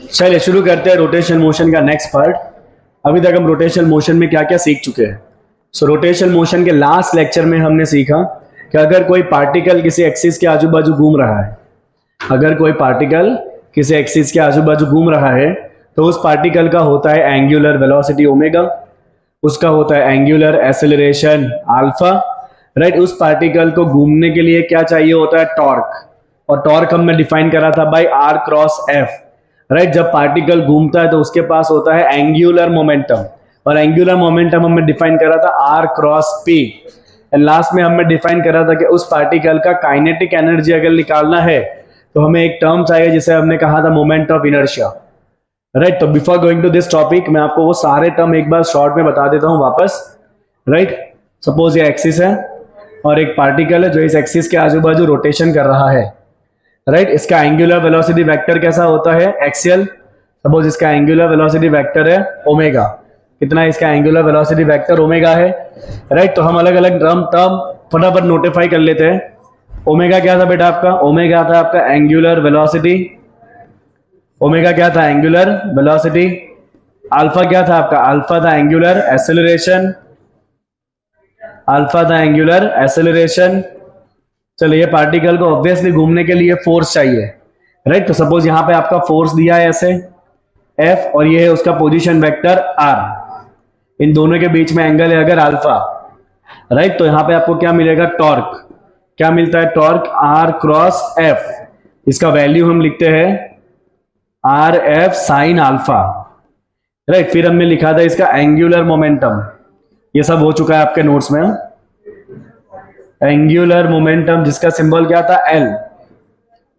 चलिए शुरू करते हैं रोटेशन मोशन का नेक्स्ट पार्ट। अभी तक हम रोटेशन मोशन में क्या क्या सीख चुके हैं। सो रोटेशन मोशन के लास्ट लेक्चर में हमने सीखा कि अगर कोई पार्टिकल किसी एक्सिस के आजू बाजू घूम रहा है, अगर कोई पार्टिकल किसी एक्सिस के आजू बाजू घूम रहा है तो उस पार्टिकल का होता है एंगुलर वेलोसिटी ओमेगा, उसका होता है एंगुलर एक्सेलरेशन अल्फा, राइट। उस पार्टिकल को घूमने के लिए क्या चाहिए होता है, टॉर्क। और टॉर्क हमने डिफाइन करा था by R cross F, right. जब पार्टिकल घूमता है तो उसके पास होता है एंगुलर मोमेंटम, और एंगुलर मोमेंटम हमने डिफाइन करा था R cross P. And last में हमने डिफाइन करा था कि उस पार्टिकल का काइनेटिक एनर्जी अगर निकालना है तो हमें एक टर्म चाहिए जिसे हमने कहा था मोमेंट ऑफ इनर्शिया, राइट। तो before going to this topic मैं आपको वो सारे टर्म एक बार शॉर्ट में बता देता हूं वापस, राइट। सपोज ये एक्सिस है और एक पार्टिकल है जो इस एक्सिस के आजू बाजू रोटेशन कर रहा है, राइट। इसका एंगुलर वेलोसिटी वेक्टर कैसा होता है, एक्सियल। सपोज इसका एंगुलर वेलोसिटी वेक्टर है ओमेगा, कितना है इसका एंगुलर वेलोसिटी वेक्टर, ओमेगा है, राइट। तो हम अलग अलग टर्म फटाफट नोटिफाई कर लेते हैं। ओमेगा क्या था बेटा आपका, ओमेगा था आपका एंगुलर वेलोसिटी, ओमेगा क्या था एंगुलर वेलोसिटी। अल्फा क्या था आपका, अल्फा था एंगुलर एक्सेलरेशन, अल्फा था एंगुलर एक्सेलरेशन। चलिए पार्टिकल को ऑब्वियसली घूमने के लिए फोर्स चाहिए, राइट। तो सपोज यहां पे आपका फोर्स दिया है ऐसे F, और ये है उसका पोजीशन वेक्टर R। इन दोनों के बीच में एंगल है अगर अल्फा, राइट। तो यहां पे आपको क्या मिलेगा, टॉर्क। क्या मिलता है, टॉर्क R क्रॉस F। इसका वैल्यू हम लिखते हैं RF साइन अल्फा, राइट। फिर हमने लिखा था इसका एंगुलर मोमेंटम, ये सब हो चुका है आपके नोट्स में। एंगुलर मोमेंटम जिसका सिंबल क्या था, L,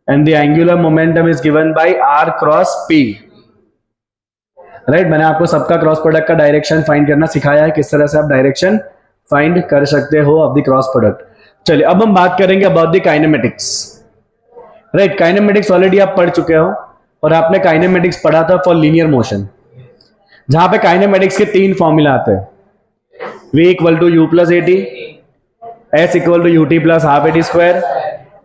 and the angular momentum is given bye R cross P, right. मैंने आपको सबका क्रॉस प्रोडक्ट का डायरेक्शन फाइंड करना सिखाया है, किस तरह से आप डायरेक्शन फाइंड कर सकते हो ऑफ द क्रॉस प्रोडक्ट। चलिए अब हम बात करेंगे about the kinematics, right. Kinematics already आप पढ़ चुके हो, और आपने काइनेमेटिक्स पढ़ा था फॉर लीनियर मोशन, जहां पे काइनेमेटिक्स के तीन फॉर्मूला आते हैं, V equal to U plus A T, S equal to U T plus half A T square,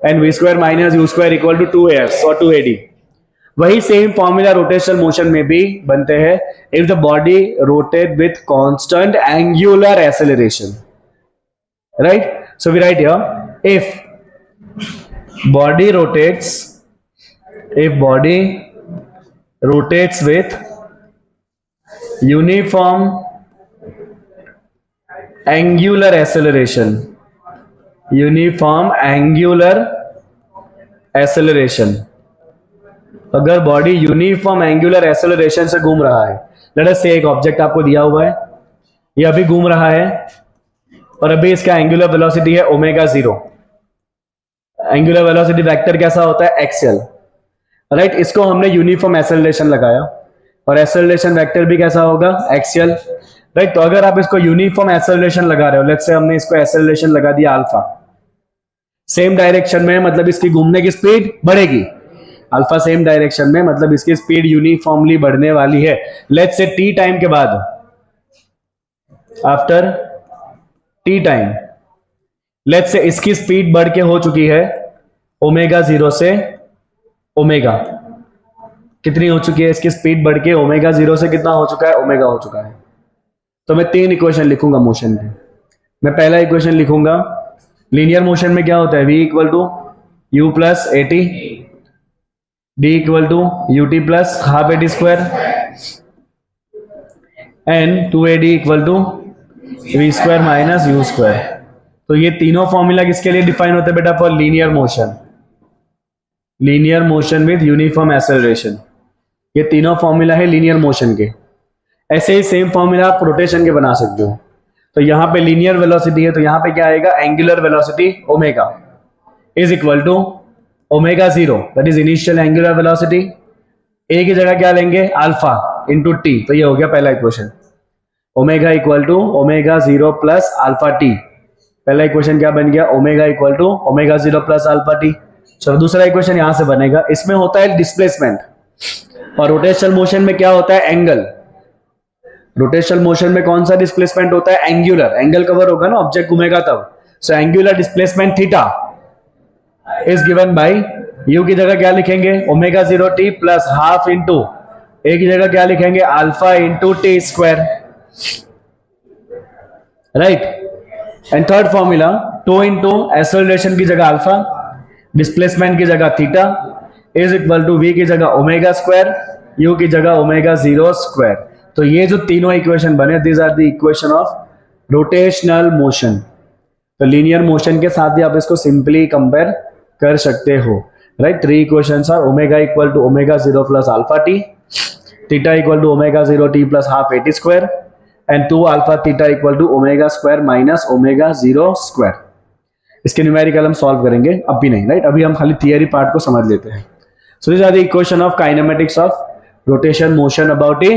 and V square minus U square equal to 2AS और 2AD। वही same formula rotational motion में भी बनते हैं, if the body rotate with constant angular acceleration, right. So we write here, if body rotates with uniform angular acceleration, अगर बॉडी uniform angular acceleration से घूम रहा है, लेट अस से एक ऑब्जेक्ट आपको दिया हुआ है, ये अभी घूम रहा है और अभी इसका एंगुलर वेलोसिटी है ओमेगा 0। एंगुलर वेलोसिटी वेक्टर कैसा होता है, एक्सियल, राइट। इसको हमने यूनिफॉर्म एक्सेलरेशन लगाया और एक्सेलरेशन वेक्टर भी कैसा होगा, एक्सियल, राइट। तो अगर आप इसको यूनिफॉर्म एक्सेलरेशन लगा रहे हो, लेट्स से हमने इसको एक्सेलरेशन लगा दिया अल्फा, सेम डायरेक्शन में, मतलब इसकी घूमने की स्पीड बढ़ेगी। अल्फा सेम डायरेक्शन में मतलब इसकी स्पीड यूनिफॉर्मली बढ़ने वाली है। लेट्स से टी टाइम के बाद, after T time, let's say इसकी स्पीड बढ़ के हो चुकी है ओमेगा 0 से ओमेगा, कितनी हो चुकी है इसकी स्पीड बढ़ के, ओमेगा 0 से कितना हो चुका है, ओमेगा हो चुका है। तो मैं तीन इक्वेशन लिखूंगा मोशन के। मैं पहला इक्वेशन लिखूंगा, लीनियर मोशन में क्या होता है, V equal to U plus A T, D equal to U T plus half A T square, and 2AD equal to V square minus U square. तो ये तीनों फॉर्मूला किसके लिए डिफाइन होते हैं बेटा, for linear motion with uniform acceleration. ये तीनों फॉर्मूला है लीनियर मोशन के। ऐसे ही सेम फॉर्मूला आप रोटेशन के बना सकते हो। तो यहां पे लीनियर वेलोसिटी है, तो यहां पे क्या आएगा, angular velocity omega is equal to omega 0, that is initial angular velocity. A की जगह क्या लेंगे, अल्फा इंटू टी। तो ये हो गया पहला equation, omega equal to omega 0 plus alpha T. पहला इक्वेशन क्या बन गया, omega equal to omega 0 plus alpha T. चलो दूसरा इक्वेशन यहां से बनेगा, इसमें होता है डिस्प्लेसमेंट, और रोटेशनल मोशन में क्या होता है, एंगल। रोटेशनल मोशन में कौन सा डिस्प्लेसमेंट होता है, एंगुलर, एंगल कवर होगा ना, ऑब्जेक्ट घूमेगा तब। So angular displacement theta is given by u की जगह क्या लिखेंगे, omega 0 t plus half into a की जगह क्या लिखेंगे, alpha into t square, right. And third formula, two into acceleration की जगह अल्फा, डिस्प्लेसमेंट की जगह theta, is equal to v की जगह ओमेगा स्क्वायर, u की जगह ओमेगा 0 स्क्वायर। तो ये जो तीनों इक्वेशन बने, this are the equation of rotational motion. तो लीनियर मोशन के साथ भी आप इसको सिंपली कंपेयर कर सकते हो, right. Three equations are omega equal to omega 0 plus alpha T, theta equal to omega 0 t plus half AT square, and 2 alpha theta equal to omega square minus omega 0 square. इसके numerical हम solve करेंगे, अभी नहीं, right. अभी हम खाली theory part को समझ लेते हैं। So this are the equation of kinematics of rotation motion about a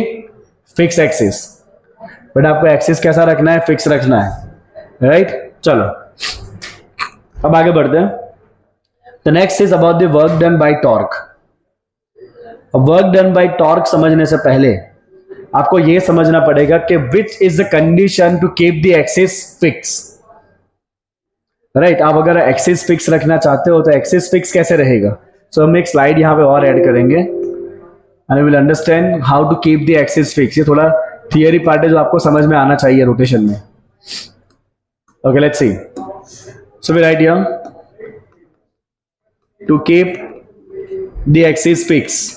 fix axis. But आपको एक्सिस कैसा रखना है, फिक्स रखना है, राइट। चलो अब आगे बढ़ते हैं। The next is about the work done by torque. Work done by torque समझने से पहले आपको यह समझना पड़ेगा कि which is the condition to keep the axis fix, right. आप अगर एक्सिस फिक्स रखना चाहते हो तो एक्सिस फिक्स कैसे रहेगा। सो हम एक स्लाइड यहां पे और ऐड करेंगे and will understand how to keep the axis fix. ये थोड़ा थियरी पार्ट है जो आपको समझ में आना चाहिए रोटेशन में। Okay, let's see. So we write here to keep the axis fixed.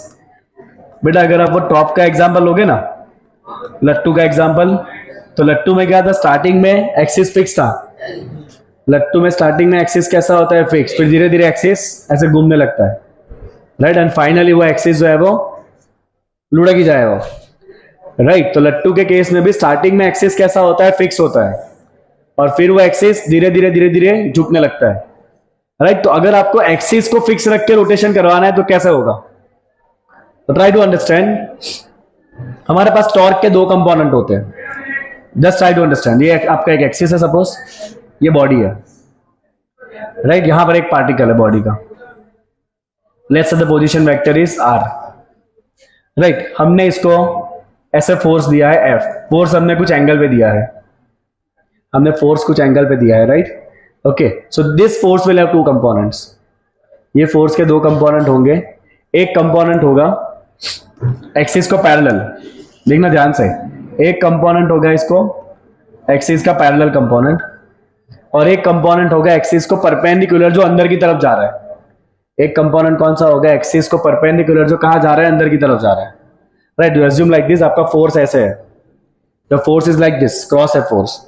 बेटा अगर आप वो टॉप का एग्जांपल लोगे ना, लट्टू का एग्जांपल, तो लट्टू में क्या था, स्टार्टिंग में एक्सिस फिक्स था। लट्टू में स्टार्टिंग में एक्सिस कैसा होता है, फिक्स, फिर धीरे धीरे एक्सिस ऐसे घूमने लगता है, राइट। एंड फाइनली वो एक्सिस जो है वो लुढ़क ही जाए वो, राइट। तो लट्टू के केस में भी स्टार्टिंग में एक्सिस कैसा होता है, फिक्स होता है, और फिर वो एक्सिस धीरे धीरे झुकने लगता है, राइट। तो अगर आपको एक्सिस को फिक्स रख के रोटेशन करवाना है तो कैसे होगा, तो ट्राई टू अंडरस्टैंड। हमारे पास टॉर्क के दो कंपोनेंट होते हैं, जस्ट ट्राई टू अंडरस्टैंड। ये आपका एक एक्सिस है, सपोज ये बॉडी है, राइट। यहां पर एक पार्टिकल है बॉडी का, let's say the position vector is r, right. हमने इसको ऐसे फोर्स दिया है F, फोर्स हमने कुछ एंगल पे दिया है, हमने फोर्स कुछ एंगल पे दिया है, right. Okay, so this force will have two components. ये फोर्स के दो कंपोनेंट होंगे। एक कंपोनेंट होगा एक्सिस को पैरेलल, देखना ध्यान से, एक कंपोनेंट होगा इसको एक्सिस का पैरेलल कंपोनेंट, और एक कंपोनेंट होगा एक्सिस को परपेंडिकुलर जो अंदर की तरफ जा रहा है। एक कंपोनेंट कौन सा होगा, एक्सिस को परपेंडिकुलर जो कहां जा रहा है, अंदर की तरफ जा रहा है, right. You assume like this, आपका फोर्स ऐसे है, the force is like this, cross है फोर्स,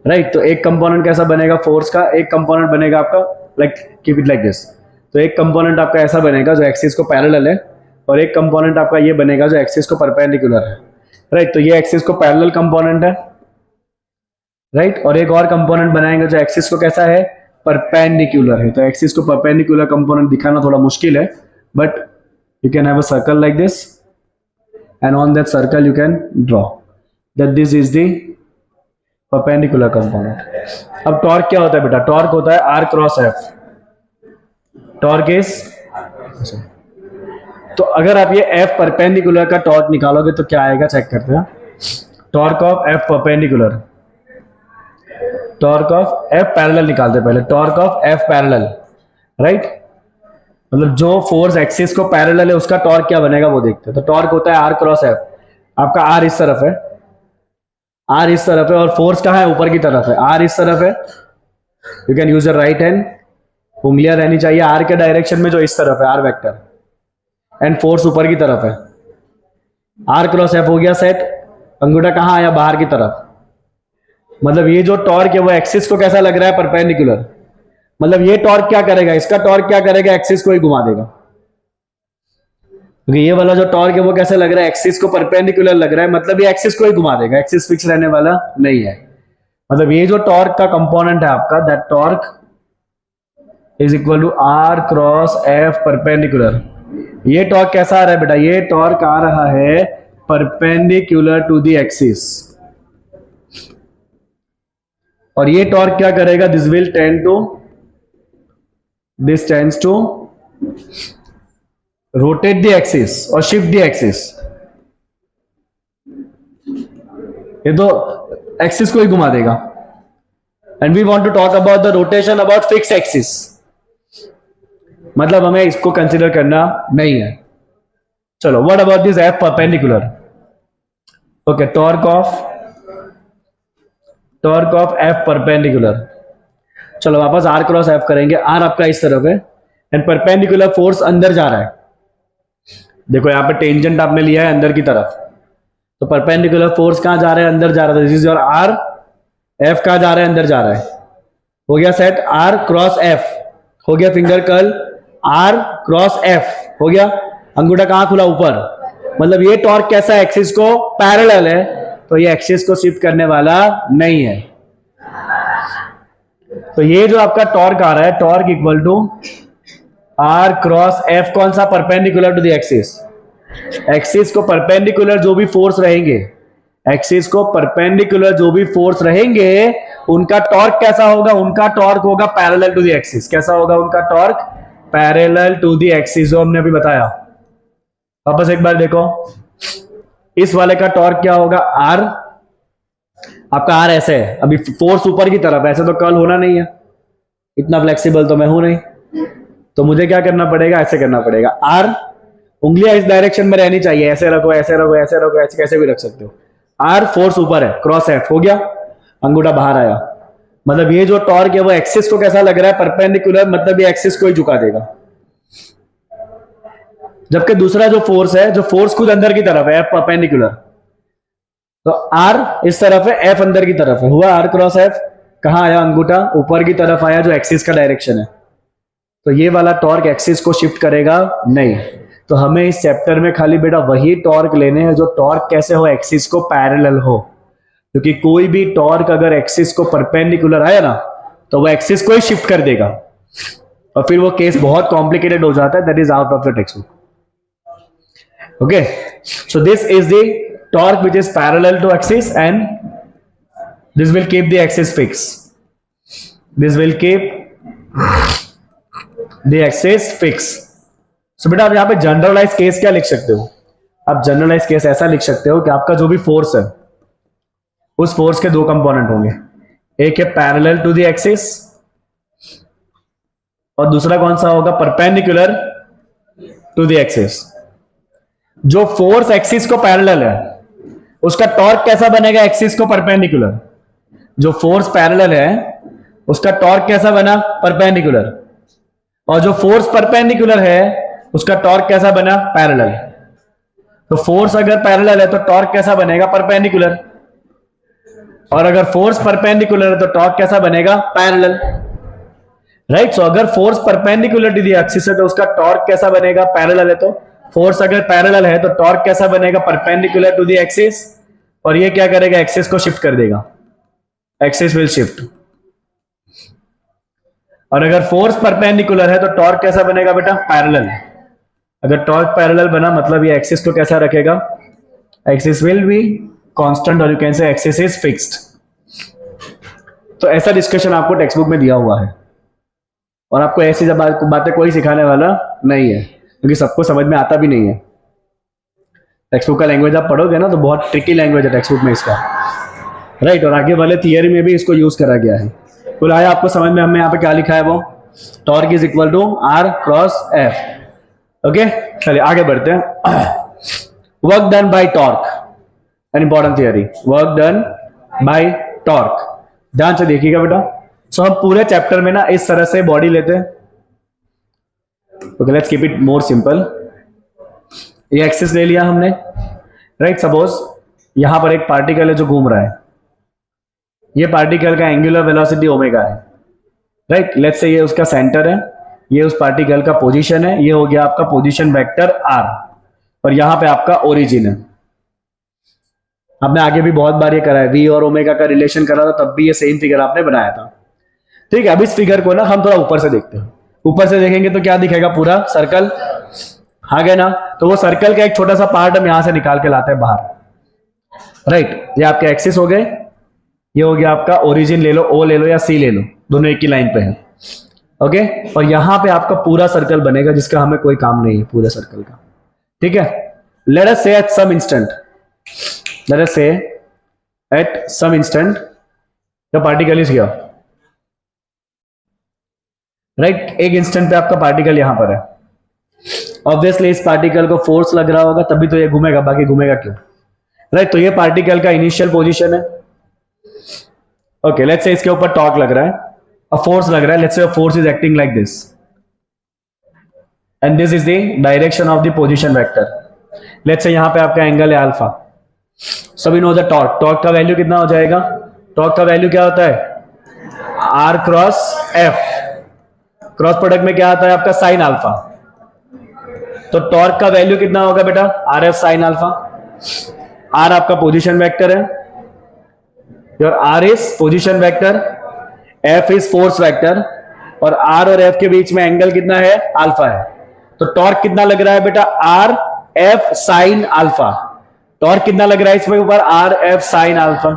राइट। तो एक कंपोनेंट कैसा बनेगा फोर्स का, एक कंपोनेंट बनेगा आपका like keep it like this. तो एक कंपोनेंट आपका ऐसा बनेगा जो एक्सिस को पैरेलल है, और एक कंपोनेंट आपका ये बनेगा जो एक्सिस को परपेंडिकुलर है, राइट। तो ये एक्सिस को पैरेलल कंपोनेंट है, राइट। और एक और कंपोनेंट बनाएंगे जो एक्सिस को कैसा है, परपेंडिकुलर है। तो एक्सिस को परपेंडिकुलर कंपोनेंट दिखाना थोड़ा मुश्किल है, but you can have a circle like this, and on that circle you can draw that this is the perpendicular component. अब टॉर्क क्या होता है बेटा, टॉर्क होता है R cross F। Torque is, तो अगर आप ये F परपेंडिकुलर का टॉर्क निकालोगे तो क्या आएगा, चेक करते हैं। Torque of F perpendicular, torque of F parallel निकालते हैं पहले, torque of F parallel, right. मतलब जो फोर्स एक्सिस को पैरेलल है उसका टॉर्क क्या बनेगा वो देखते हैं। तो टॉर्क होता है R क्रॉस F। आपका R इस तरफ है, R इस तरफ है, और फोर्स कहाँ है, ऊपर की तरफ है, R इस तरफ है। You can use your right hand, उंगलियां रहनी चाहिए R के डायरेक्शन में जो इस तरफ है, R वेक्टर, एंड फोर्स ऊपर की तरफ है। R क्रॉस F हो गया सेट, अंगूठा कहाँ आया, बाहर की तरफ। मतलब ये जो टॉर्क है वो एक्सिस को कैसा लग रहा है, परपेंडिकुलर। मतलब ये टॉर्क क्या करेगा, इसका टॉर्क क्या करेगा, एक्सिस को ही घुमा देगा। क्योंकि ये वाला जो टॉर्क है वो कैसे लग रहा है, एक्सिस को परपेंडिकुलर लग रहा है, मतलब ये एक्सिस को ही घुमा देगा, एक्सिस फिक्स रहने वाला नहीं है। मतलब ये जो टॉर्क का कंपोनेंट है आपका, that torque is equal to R cross F perpendicular. ये टॉर्क कैसा आ रहा है बेटा, ये टॉर्क आ रहा है परपेंडिकुलर टू द एक्सिस, और ये टॉर्क क्या करेगा, this will tend to, this tends to rotate the axis और शिफ्ट द एक्सिस। ये तो एक्सिस को ही घुमा देगा। And we want to talk about the rotation about fix axis. मतलब हमें इसको कंसिडर करना नहीं है। चलो, what about this F perpendicular? Okay, torque of F perpendicular. चलो वापस आर क्रॉस एफ करेंगे। आर आपका इस तरफ है एंड परपेंडिकुलर फोर्स अंदर जा रहा है। देखो यहाँ पे टेंजेंट आपने लिया है अंदर की तरफ, तो परपेंडिकुलर फोर्स कहां जा रहा है? अंदर जा रहा है। This is your R. F कहां जा रहा है? अंदर जा रहा है। हो गया सेट। आर क्रॉस एफ हो गया, finger curl R cross F हो गया। अंगूठा कहां खुला? ऊपर। मतलब ये टॉर्क कैसा है? एक्सिस को पैरेलल है, तो ये एक्सिस को शिफ्ट करने वाला नहीं है। तो ये जो आपका टॉर्क आ रहा है, torque equal to R cross F, कौन सा? Perpendicular to the axis. Axis को परपेंडिकुलर जो भी फोर्स रहेंगे, एक्सिस को परपेंडिकुलर जो भी फोर्स रहेंगे, उनका टॉर्क कैसा होगा? उनका टॉर्क होगा पैरेलल टू द एक्सिस। कैसा होगा उनका torque? Parallel to the axis, जो हमने अभी बताया। वापस एक बार देखो, इस वाले का टॉर्क क्या होगा? आर। आपका आर ऐसे है, अभी फोर्स ऊपर की तरफ, ऐसे तो कर्ल होना नहीं है, इतना फ्लेक्सिबल तो मैं हूं नहीं, तो मुझे क्या करना पड़ेगा? ऐसे करना पड़ेगा। आर, उंगलियां इस डायरेक्शन में रहनी चाहिए, ऐसे रखो, ऐसे रखो, ऐसे रखो, ऐसे कैसे भी रख सकते हो। आर, फोर्स ऊपर है, क्रॉस एफ हो गया, अंगूठा बाहर आया। मतलब ये जो टॉर्क है वो एक्सिस को कैसा लग रहा है? परपेंडिकुलर, मतलब ये एक्सिस को ही झुका देगा। जबकि दूसरा जो फोर्स है, जो फोर्स खुद अंदर की तरफ है, एफ परपेंडिकुलर, तो आर इस तरफ है, एफ अंदर की तरफ है, हुआ आर क्रॉस एफ। कहां आया? अंगूठा ऊपर की तरफ आया, जो एक्सिस का डायरेक्शन है। तो ये वाला टॉर्क एक्सिस को शिफ्ट करेगा नहीं। तो हमें इस चैप्टर में खाली बेटा वही टॉर्क लेने हैं जो टॉर्क कैसे हो? एक्सिस को पैरेलल हो। क्योंकि कोई भी टॉर्क अगर एक्सिस को परपेंडिकुलर आया ना, तो वो एक्सिस को ही शिफ्ट कर देगा, और फिर वो केस बहुत कॉम्प्लिकेटेड हो जाता है। That is out of the text book. Okay, so this is the torque which is parallel to axis and this will keep the axis fix. This will keep the axis fix. So बेटा आप यहां पे generalise case क्या लिख सकते हो? आप generalise case ऐसा लिख सकते हो कि आपका जो भी फोर्स है, उस फोर्स के दो कंपोनेंट होंगे, एक है पैरेलल टू द एक्सिस और दूसरा कौन सा होगा? Perpendicular to the axis. जो फोर्स एक्सिस को पैरेलल है, उसका टॉर्क कैसा बनेगा? एक्सिस को परपेंडिकुलर। जो फोर्स पैरेलल है, उसका टॉर्क कैसा बना? परपेंडिकुलर। और जो फोर्स परपेंडिकुलर है, उसका टॉर्क कैसा बना? पैरेलल। तो फोर्स अगर पैरेलल है तो टॉर्क कैसा बनेगा? परपेंडिकुलर। और अगर फोर्स परपेंडिकुलर है तो टॉर्क कैसा बनेगा? पैरेलल। राइट। सो अगर force perpendicular to the axis है तो उसका टॉर्क कैसा बनेगा? पैरेलल है तो। फोर्स अगर पैरेलल है तो टॉर्क कैसा बनेगा? Perpendicular to the axis. और ये क्या करेगा? एक्सिस को शिफ्ट कर देगा। Axis will shift. और अगर फोर्स परपेंडिकुलर है तो टॉर्क कैसा बनेगा बेटा? पैरेलल। अगर टॉर्क पैरेलल बना मतलब ये एक्सिस को कैसा रखेगा? एक्सिस विल बी कांस्टेंट, और you can say axis is fixed. तो ऐसा डिस्कशन आपको टेक्स्ट बुक में दिया हुआ है, और आपको ऐसी बातें कोई सिखाने वाला नहीं है, क्योंकि सबको समझ में आता भी नहीं है। टेक्स्ट बुक का लैंग्वेज आप पढ़ोगे ना तो बहुत ट्रिकी लैंग्वेज है टेक्स्ट बुक में इसका, राइट। और आगे वाले थियरी में भी इसको यूज करा गया है। बोला है आपको समझ में? हमें यहाँ पे क्या लिखा है? वो torque is equal to R cross F. Okay, चलिए आगे बढ़ते हैं। Work done by torque, an important theory. Work done by torque, ध्यान से देखिएगा बेटा। सो हम पूरे चैप्टर में ना इस तरह से बॉडी लेते हैं। Okay, let's keep it more simple. ये एक्सिस ले लिया हमने, राइट। सपोज यहां पर एक पार्टिकल है जो घूम रहा है, ये पार्टिकल का एंगुलर वेलोसिटी ओमेगा है, राइट। लेट्स से ये उसका सेंटर है, ये उस पार्टिकल का पोजीशन है, ये हो गया आपका पोजीशन वेक्टर आर, और यहां पे आपका ओरिजिन है। आपने आगे भी बहुत बार ये करा है, वी और ओमेगा का रिलेशन करा था, तब भी ये सेम फिगर आपने बनाया था, ठीक है। अब इस फिगर को ना हम थोड़ा ऊपर से देखते हैं। ऊपर से देखेंगे तो क्या दिखेगा? पूरा सर्कल आ गया ना। तो वो सर्कल का एक छोटा सा पार्ट हम यहां से निकाल के लाते हैं बाहर, राइट। ये आपके एक्सिस हो गए, ये हो गया आपका ओरिजिन, ले लो ओ ले लो या सी ले लो, दोनों एक ही लाइन पे है, ओके। और यहां पे आपका पूरा सर्कल बनेगा जिसका हमें कोई काम नहीं है पूरे सर्कल का, ठीक है। Let us say at some instant, let us say at some instant the particle is here, right. एक इंस्टेंट पे आपका पार्टिकल यहां पर है, ऑब्वियसली इस पार्टिकल को फोर्स लग रहा होगा तभी तो ये घूमेगा, बाकी घूमेगा क्यों, राइट। तो ये पार्टिकल का इनिशियल पोजीशन है। ओके, लेट्स से इसके ऊपर टॉर्क लग रहा है, अ फोर्स लग रहा है, let's say a force is acting like this and this is the direction of the position vector. Let's say यहां पे आपका एंगल है alpha, so we know the torque. Torque का वैल्यू कितना हो जाएगा? टॉर्क का वैल्यू क्या होता है? R cross F, cross product में क्या आता है आपका? Sine alpha. तो टॉर्क का वैल्यू कितना होगा बेटा? R F sine alpha. R आपका पोजीशन वेक्टर है, your R is position vector, F is force vector, और आर और एफ के बीच में एंगल कितना है? अल्फा है। तो टॉर्क कितना लग रहा है बेटा? R F sine alpha. Torque कितना लग रहा है इसमें ऊपर? Are F sine alpha.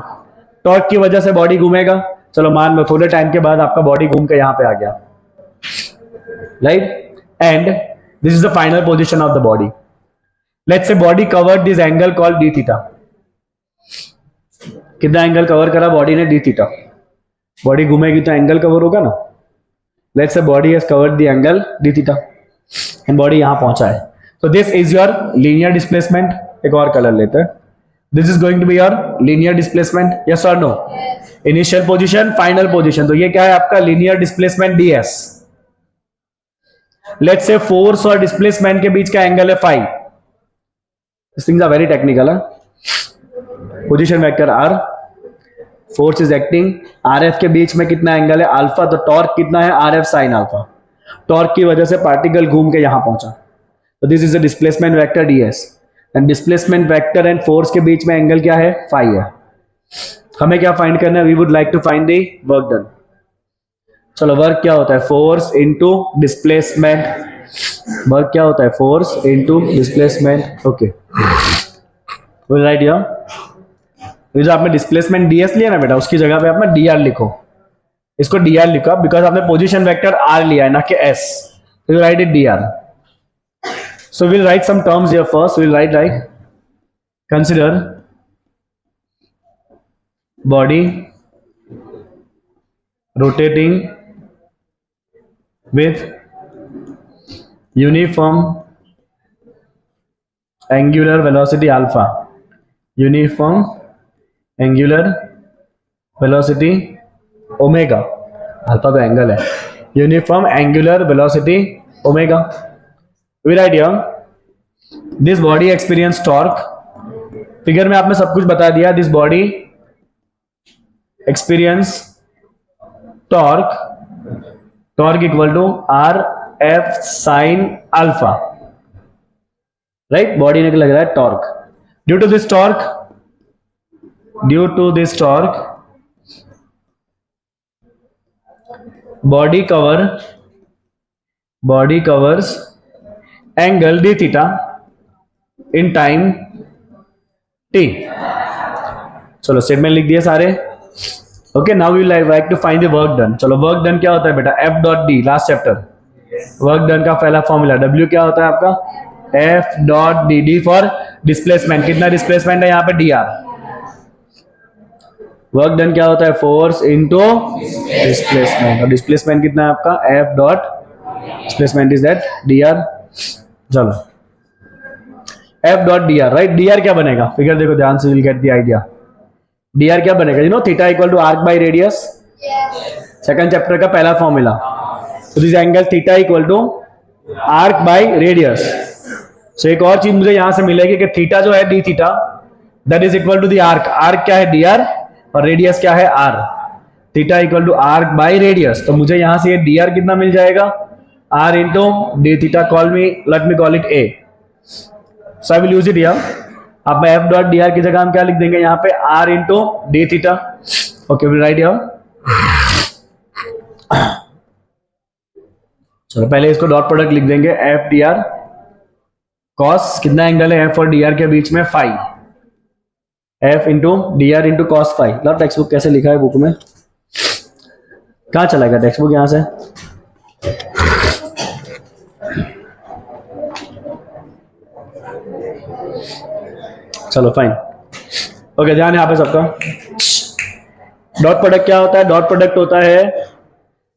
Torque की वजह से बॉडी घूमेगा। चलो मान लो थोड़े टाइम के बाद आपका बॉडी घूम के यहां पे आ गया, right. And this is the final position of the body. Let's say body covered this angle called D theta. कितना एंगल कवर करा बॉडी ने? D theta. बॉडी घूमेगी तो एंगल कवर होगा ना। Let's say body has covered the angle D theta and body यहां पहुंचा है। So this is your linear displacement. एक और कलर लेते हैं। This is going to be your linear displacement. Yes or no? Initial position, final position. तो ये क्या है आपका? linear displacement ds. Let's say force और displacement के बीच का एंगल है phi. These things are very technical. Position vector r, force is acting, rf के बीच में कितना एंगल है? अल्फा। तो टॉर्क कितना है? rf sin alpha. टॉर्क की वजह से पार्टिकल घूम के यहां पहुंचा। So this is a displacement vector ds and displacement vector and force के बीच में एंगल क्या है? phi है। हमें क्या फाइंड करना है? we would like to find the work done। चलो वर्क क्या होता है? Force into displacement. वर्क क्या होता है? Force into displacement. Okay, will write here. जो आपने डिस्प्लेसमेंट ds लिया ना बेटा, उसकी जगह पे आप dr लिखो। इसको dr लिखो बिकॉज आपने पोजीशन वेक्टर r लिया है ना कि s, तो you right it dr। So we'll write some terms here first. We'll write like, consider body rotating with uniform angular velocity alpha. Uniform angular velocity omega. Alpha तो angle है। Uniform angular velocity omega. We write here, this body experience torque. Figure में आपने सब कुछ बता दिया। This body experience torque, torque equal to r f sin alpha, right? Body ने लग रहा है torque. Due to this torque, due to this torque, body covers angle d theta in time t। चलो स्टेटमेंट लिख दिए सारे। Okay, now we like to find the work done. चलो work done क्या होता है बेटा? F dot D, last chapter. Work done का पहला फॉर्मूला W क्या होता है आपका? F dot D, D for displacement. कितना डिस्प्लेसमेंट है यहाँ पे? dr। वर्क डन क्या होता है? फोर्स इनटू डिस्प्लेसमेंट, और डिस्प्लेसमेंट कितना है आपका? F dot displacement is that dr। चलो F dot D R, right. D R क्या बनेगा? फिगर देखो ध्यान से, will get the idea. D R क्या बनेगा? You know theta equal to arc by radius, second chapter का पहला फॉर्मूला। तो this angle theta equal to arc by radius. So एक और चीज मुझे यहां से मिलेगी कि थीटा जो है D theta, that is equal to the arc. Arc क्या है? डी आर, और रेडियस क्या है? R. Theta equal to arc by radius. तो मुझे यहां से ये डी आर कितना मिल जाएगा? R into d theta. Let me call it A. So I will use it here. अब मैं F dot dr की जगह हम क्या लिख देंगे यहाँ पे? R into d theta. Okay, we'll write here. चलो पहले इसको डॉट प्रोडक्ट लिख देंगे। F dr cos, कितना एंगल है F और dr के बीच में? phi। F into dr into cos phi। लो टेक्स्ट बुक कैसे लिखा है बुक में? कहाँ चला गया टेक्स्ट बुक यहाँ से? चलो फाइन। ओके, ध्यान यहाँ पे सबका। डॉट प्रोडक्ट क्या होता है? डॉट प्रोडक्ट होता है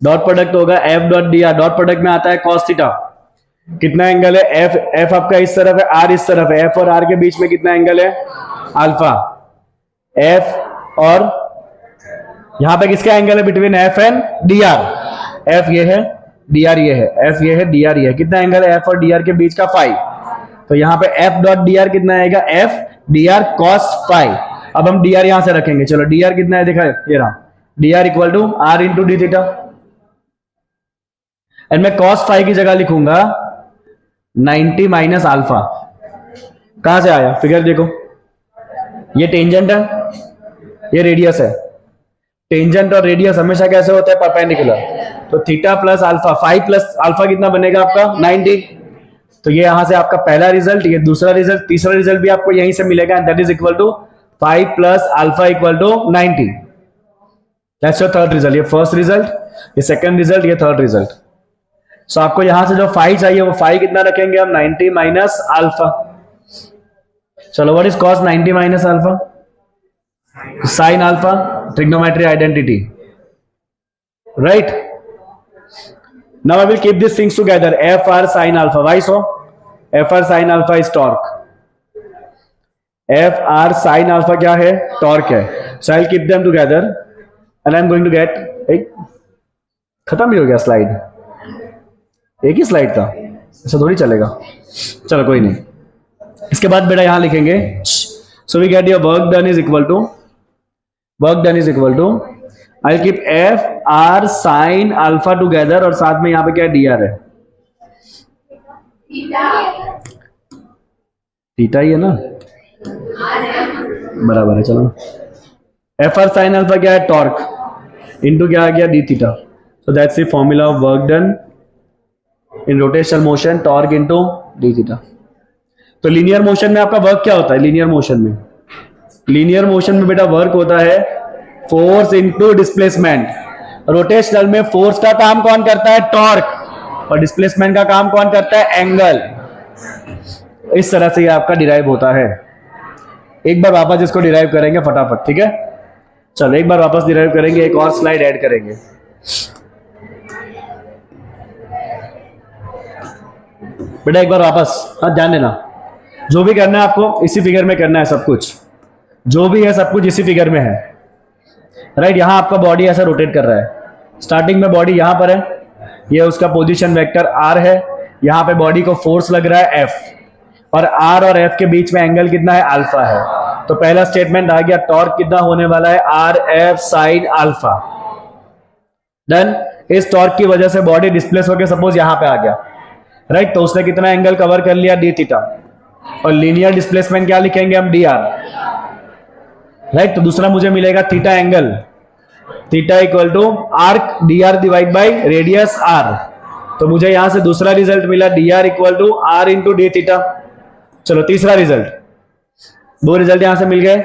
डॉट प्रोडक्ट होगा F dot D are, dot product में आता है कॉस थीटा। कितना एंगल है? एफ आपका इस तरफ है, आर इस तरफ है, एफ और आर के बीच में कितना एंगल है? अल्फा। एफ और यहां पे किसका एंगल है between F and D R? F ये है, डी आर ये है, एफ ये है, डी आर ये है। कितना एंगल है एफ और डी आर के बीच का? फाइव। तो यहाँ पे एफ डॉट डी आर कितना आएगा? F D R cos five. अब हम डी आर यहां से रखेंगे, चलो डी आर कितना है देखा, ये रहा, D R equal to R into D theta. And मैं कॉस फाइव की जगह लिखूंगा 90 माइनस अल्फा। कहां से आया? फिगर देखो, ये टेंजेंट है, ये रेडियस है। टेंजेंट और रेडियस हमेशा कैसे होता है? परपेंडिकुलर। तो theta plus alpha, 5 plus alpha कितना बनेगा आपका? 90। तो ये यहां से आपका पहला रिजल्ट, ये दूसरा रिजल्ट, तीसरा रिजल्ट भी आपको यहीं से मिलेगा, and that is equal to 5 plus alpha equal to 90। That's your third result. ये फर्स्ट रिजल्ट, ये सेकंड रिजल्ट, ये थर्ड रिजल्ट। सो आपको यहां से जो 5 चाहिए वो 5 कितना रखेंगे हम? 90 माइनस अल्फा। चलो what is cos 90 minus alpha? Sine alpha, trigonometry identity, right? Now I will keep this things together, F R sine alpha. Why so? F R sine alpha is torque. F R sine alpha क्या है? Torque है। So I will keep them together and I am going to get, खत्म ही हो गया slide, एक ही slide था, ऐसा थोड़ी चलेगा। चलो कोई नहीं, इसके बाद बेटा यहां लिखेंगे, so we get your work done is equal to, work done is equal to, I will keep F R sine alpha together, और साथ में यहां पे क्या है? डी आर है, थीटा ही है ना, बराबर है। चलो एफ आर साइन अल्फा क्या है? टॉर्क इंटू क्या आ गया? D theta. So that's the formula of work done in rotational motion, torque into D theta. तो लीनियर मोशन में आपका वर्क क्या होता है? लीनियर मोशन में, लीनियर मोशन में बेटा वर्क होता है फोर्स इंटू डिस्प्लेसमेंट। रोटेशनल में फोर्स का काम कौन करता है? टॉर्क। और डिस्प्लेसमेंट का काम कौन करता है? एंगल। इस तरह से ये आपका डिराइव होता है। एक बार वापस इसको डिराइव करेंगे फटाफट, ठीक है? चलो एक बार वापस डिराइव करेंगे, एक और स्लाइड ऐड करेंगे। बेटा एक बार वापस, हाँ ध्यान देना, जो भी करना है आपको इसी फिगर में करना है, सब कुछ जो भी है सब कुछ इसी फिगर में है, राइट? यहां आपका बॉडी ऐसा रोटेट कर रहा है, स्टार्टिंग में बॉडी यहां पर है, ये उसका पोजीशन वेक्टर आर है, यहां पे बॉडी को फोर्स लग रहा है एफ, और आर और एफ के बीच में एंगल कितना है? अल्फा है। तो पहला स्टेटमेंट आ गया, टॉर्क कितना होने वाला है? Are F sine alpha. Done. इस टॉर्क की वजह से बॉडी डिस्प्लेस होकर सपोज यहां पे आ गया, राइट? तो उसने कितना एंगल कवर कर लिया? D theta. और लीनियर डिस्प्लेसमेंट क्या लिखेंगे हम? D R, right? तो दूसरा मुझे मिलेगा theta angle, theta equal to arc D R divide by radius R. तो मुझे यहां से दूसरा रिजल्ट मिला, D R equal to R into D theta. चलो तीसरा रिजल्ट, दो रिजल्ट यहां से मिल गए।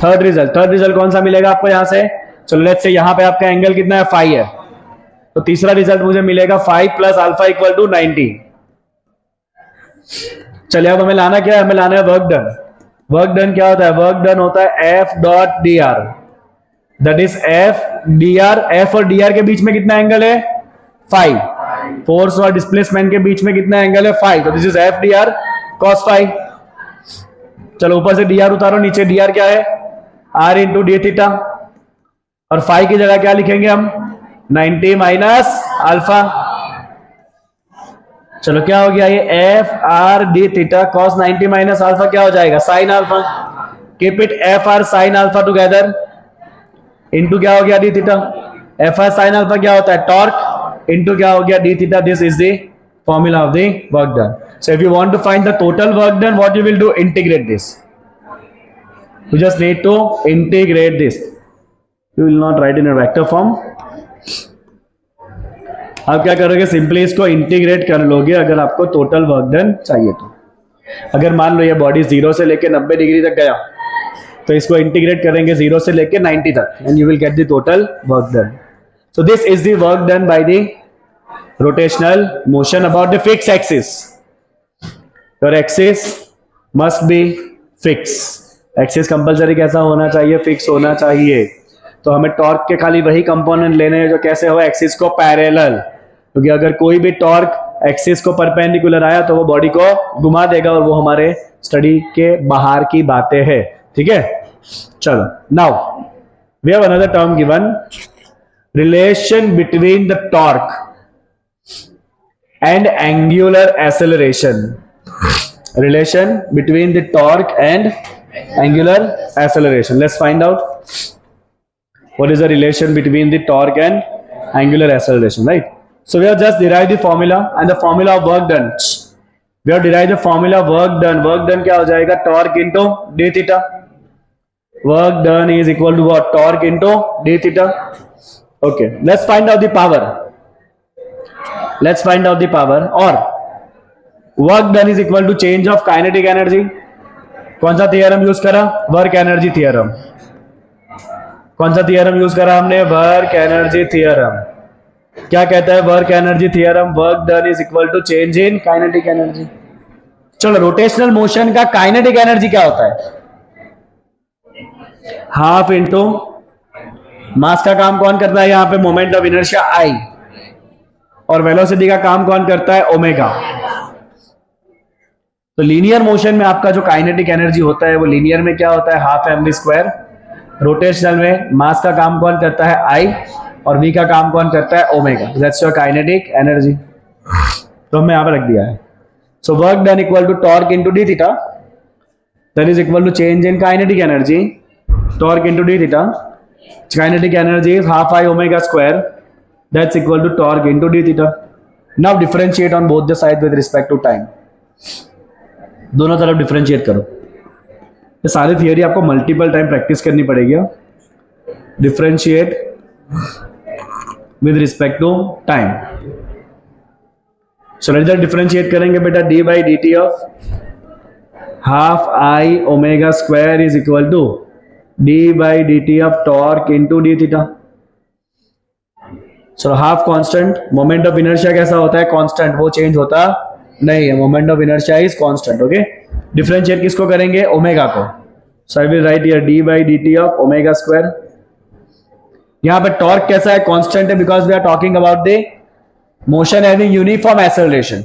थर्ड रिजल्ट कौन सा मिलेगा आपको यहां से? चलो लेट्स से यहां पे आपका एंगल कितना है? 5 है। तो तीसरा रिजल्ट मुझे मिलेगा 5 प्लस अल्फा इक्वल टू 90। चलिए अब हमें लाना क्या है? हमें लाना है वर्क डन। वर्क डन क्या होता है? वर्क डन होता है F dot D are, that is F D R. F और डी आर के बीच में कितना एंगल है? 5। फोर्स और डिस्प्लेसमेंट के बीच में कितना एंगल है? 5। तो this is F D R cos 5। चलो ऊपर से डी आर उतारो, नीचे डी आर क्या है? R into D theta. और 5 की जगह क्या लिखेंगे हम? 90 माइनस अल्फा। चलो क्या हो गया? ये F R D theta cos 90 minus alpha क्या हो जाएगा? Sine alpha. Keep it F R sine alpha together into क्या हो गया? D theta. F R sine alpha क्या होता है? टॉर्क इंटू क्या हो गया? D theta. This is the formula of the work done. So if you want to find the total work done, what you will do? Integrate this. You just need to integrate this. You will not write in a vector form. आप क्या करोगे? Simply इसको integrate कर लोगे अगर आपको total work done चाहिए तो। अगर मान लो ये बॉडी 0 से लेके 90 डिग्री तक गया तो इसको इंटीग्रेट करेंगे 0 से लेके 90 तक, and you will get the total work done. So this is the work done by the rotational motion about the fixed axis. Your axis must be fixed. Axis compulsory कैसा होना चाहिए? फिक्स होना चाहिए. तो हमें टॉर्क के खाली वही कंपोनेंट लेने हैं जो कैसे हो, एक्सिस को पैरेलल, क्योंकि अगर कोई भी टॉर्क एक्सिस को परपेंडिकुलर आया तो वो बॉडी को घुमा देगा, और वो हमारे स्टडी के बाहर की बातें हैं, ठीक है। चलो, now we have another term given, relation between the torque and angular acceleration. Relation between the torque and angular acceleration. Let's find out what is the relation between the torque and angular acceleration, right? So we have just derived the formula and the formula of work done. We have derived the formula work done. Work done क्या हो जाएगा? Torque into d theta. Work done is equal to what? Torque into d theta. Okay, let's find out the power. Let's find out the power. और work done is equal to change of kinetic energy. कौन सा theorem use करा? Work energy theorem. कौन सा theorem use करा हमने? Work energy theorem. क्या कहता है work energy theorem? Work done is equal to change in kinetic energy. चलो, रोटेशनल मोशन का काइनेटिक एनर्जी क्या होता है? हाफ इंटू मास का काम कौन करता है? यहां पे मोमेंट ऑफ इनर्शिया आई, और वेलोसिटी का काम कौन करता है? ओमेगा. तो लीनियर मोशन में आपका जो काइनेटिक एनर्जी होता है वो लीनियर में क्या होता है? Half mv square. रोटेशनल में मास का काम कौन करता है? आई, और v का काम कौन करता है? Omega. That's your kinetic energy. तो हमने यहां पर रख दिया है. So work done equal to torque into D theta, that is equal to change in kinetic energy. Torque into D theta, kinetic energy is half I omega square, that's equal to torque into d theta. Now differentiate on both the sides with respect to time. दोनों तरफ differentiate करो. ये सारी theory आपको multiple time practice करनी पड़ेगी. Differentiate with respect to time. चलो इधर डिफरेंशिएट करेंगे बेटा. d by D T of half I omega square is equal to d by D T of torque into D theta. चलो, half constant. Moment of inertia कैसा होता है? Constant. वो change होता नहीं है. Moment of inertia is constant. Okay, differentiate किसको करेंगे? ओमेगा को. So I will write here d by D T of omega square. यहां पर टॉर्क कैसा है? कांस्टेंट है, because we are talking about the motion having uniform acceleration.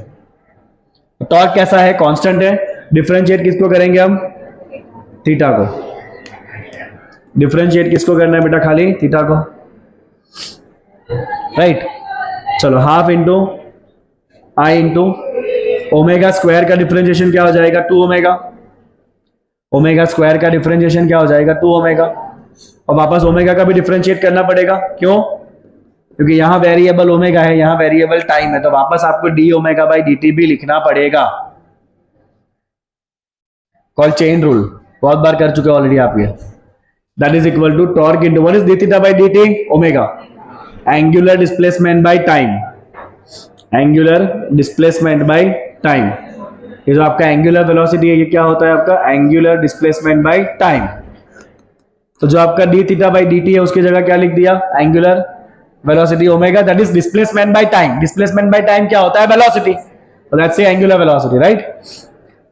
Torque कैसा है? कांस्टेंट है. डिफरेंशिएट किसको करेंगे हम? थीटा को. डिफरेंशिएट किसको करना है बेटा? खाली थीटा को, राइट. चलो, हाफ इंटू आई इंटू ओमेगा स्क्वायर का डिफरेंशिएशन क्या हो जाएगा? 2 ओमेगा. ओमेगा स्क्वायर का डिफरेंशिएशन क्या हो जाएगा? 2 ओमेगा. और वापस ओमेगा का भी डिफरेंशिएट करना पड़ेगा. क्यों? क्योंकि यहां वेरिएबल ओमेगा है, यहां वेरिएबल टाइम है, तो वापस आपको d omega by D t भी लिखना पड़ेगा. Call chain rule. बहुत बार कर चुके ऑलरेडी आप ये. That is equal to torque into what is D theta by D t? Omega. Angular displacement by time. Angular displacement by time. ये जो आपका एंगुलर वेलोसिटी है, ये क्या होता है आपका? Angular displacement by time. तो जो आपका D theta by D T है उसकी जगह क्या लिख दिया? Angular velocity omega, that is displacement by time. Displacement by time क्या होता है? वेलोसिटी. तो दैट्स एंगुलर वेलोसिटी, राइट.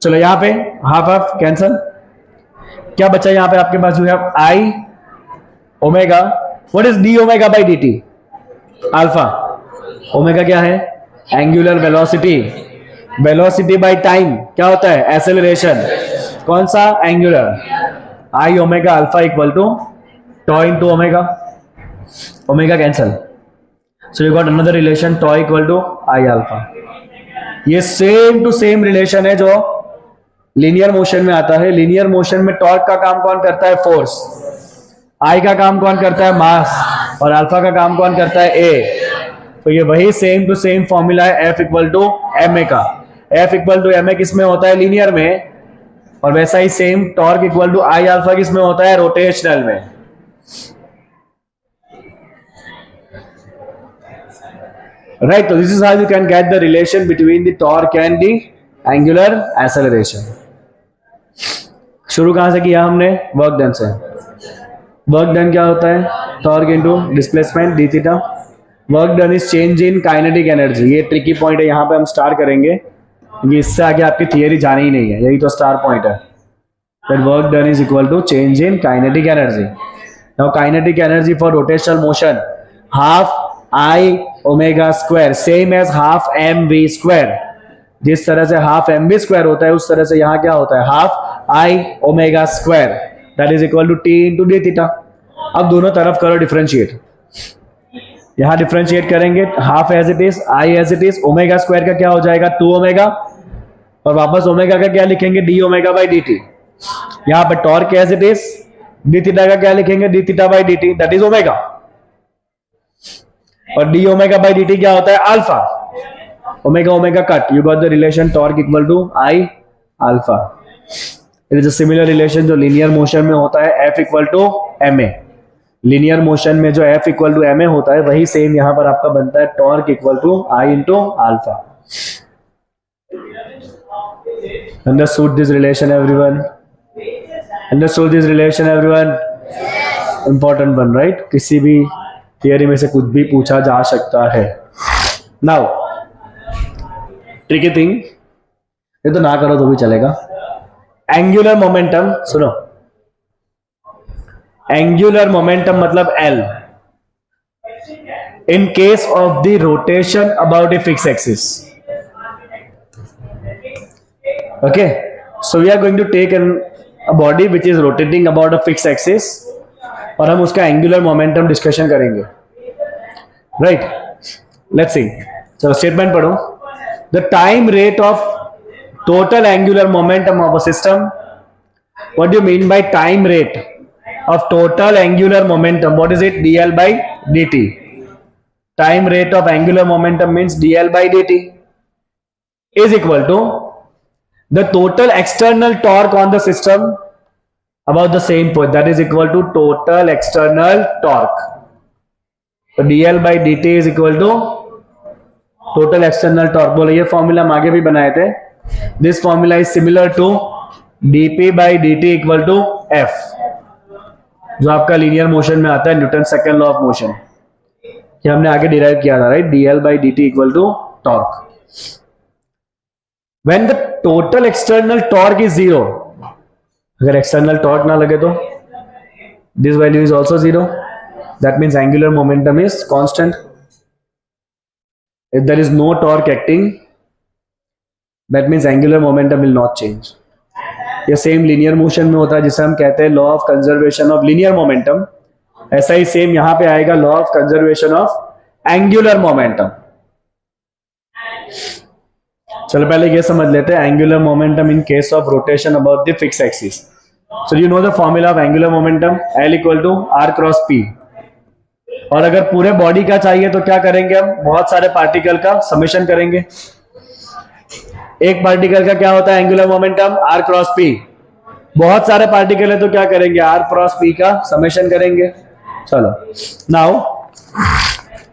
चलो, यहां पे हाफ हाफ कैंसल. क्या बचा यहां पे आपके पास? जो है I omega. What is D omega by D T? Alpha. Omega क्या है? Angular velocity. Velocity by time क्या होता है? एक्सेलरेशन. कौन सा? Angular. I omega alpha equal to tau into omega. Omega cancel. So you got another relation, tau equal to I alpha. ये same to same relation है जो linear motion में आता है. लीनियर मोशन में टॉर्क का काम कौन करता है? फोर्स. आई का काम कौन करता है? मास. और अल्फा का काम कौन करता है? ए. तो ये वही सेम टू सेम फॉर्मूला है F equal to M A का. F equal to M A किस में होता है? लीनियर में. और वैसा ही same torque equal to I alpha किस में होता है? रोटेशनल में. राइट. तो this is how you can get the relation between the torque and the angular acceleration. शुरू कहां से किया हमने? वर्क डन से. वर्क डन क्या होता है? Torque into displacement D theta. Work done is change in kinetic energy. ये ट्रिकी पॉइंट है, यहां पे हम स्टार करेंगे क्योंकि इससे आगे आपकी थियरी जानी ही नहीं है. यही तो स्टार पॉइंट है. That work done is equal to change in kinetic energy. Now kinetic energy for rotational motion half I omega square same as half mv square. जिस तरह से हाफ mv स्क्वायर होता है उस तरह से यहां क्या होता है half I omega square that is equal to t into D theta. अब दोनों तरफ करो डिफरेंशिएट, यहां डिफरेंशिएट करेंगे half as it is I as it is, omega square का क्या हो जाएगा 2 ओमेगा, और वापस ओमेगा का क्या लिखेंगे D omega by D T. यहां पर torque as it is, D theta का क्या लिखेंगे D theta by D T that is omega, और D omega by D T क्या होता है alpha. Omega omega cut, you got the relation torque equal to I alpha. It is a similar relation जो linear motion में होता है F equal to M A. Linear motion में जो F equal to M A होता है वही same यहां पर आपका बनता है torque equal to I into alpha. Understood this relation everyone? Understood this relation everyone? Important one right, किसी भी थियरी में से कुछ भी पूछा जा सकता है। नाउ ट्रिकी थिंग, ये तो ना करो तो भी चलेगा। एंगुलर मोमेंटम सुनो, एंगुलर मोमेंटम मतलब L in case of the rotation about a fix axis. Okay, so we are going to take a body which is rotating about a fix axis और हम उसका एंगुलर मोमेंटम डिस्कशन करेंगे right. Let's see, चलो statement पढ़ो। The time rate of total angular momentum of a system, what do you mean by time rate of total angular momentum, what is it dl by dt। Time rate of angular momentum means dl by dt is equal to the total external torque on the system about the same point, that is equal to total external torque। तो dl by dt is equal to total external torque। बोले ये formula हम आगे भी बनाए थे। This formula is similar to dp by dt equal to f, जो आपका लीनियर मोशन में आता है Newton second law of motion, ये हमने आगे डिराइव किया था right. dl by dt equal to torque. When the total external torque is zero, अगर एक्सटर्नल टॉर्क ना लगे तो this value is also zero, that means angular momentum is constant. If there is no torque acting that means angular momentum will not change. ये same linear motion में होता है जिसे हम कहते हैं law of conservation of linear momentum, ऐसा ही सेम यहां पे आएगा law of conservation of angular momentum. चलो पहले ये समझ लेते हैं angular momentum in case of rotation about the fix axis. So you know the formula of angular momentum, L equal to R cross P। और अगर पूरे बॉडी का चाहिए तो क्या करेंगे हम, बहुत सारे पार्टिकल का समेशन करेंगे। एक पार्टिकल का क्या होता है angular momentum R cross P, बहुत सारे पार्टिकल है तो क्या करेंगे R क्रॉस P का समेशन करेंगे। चलो now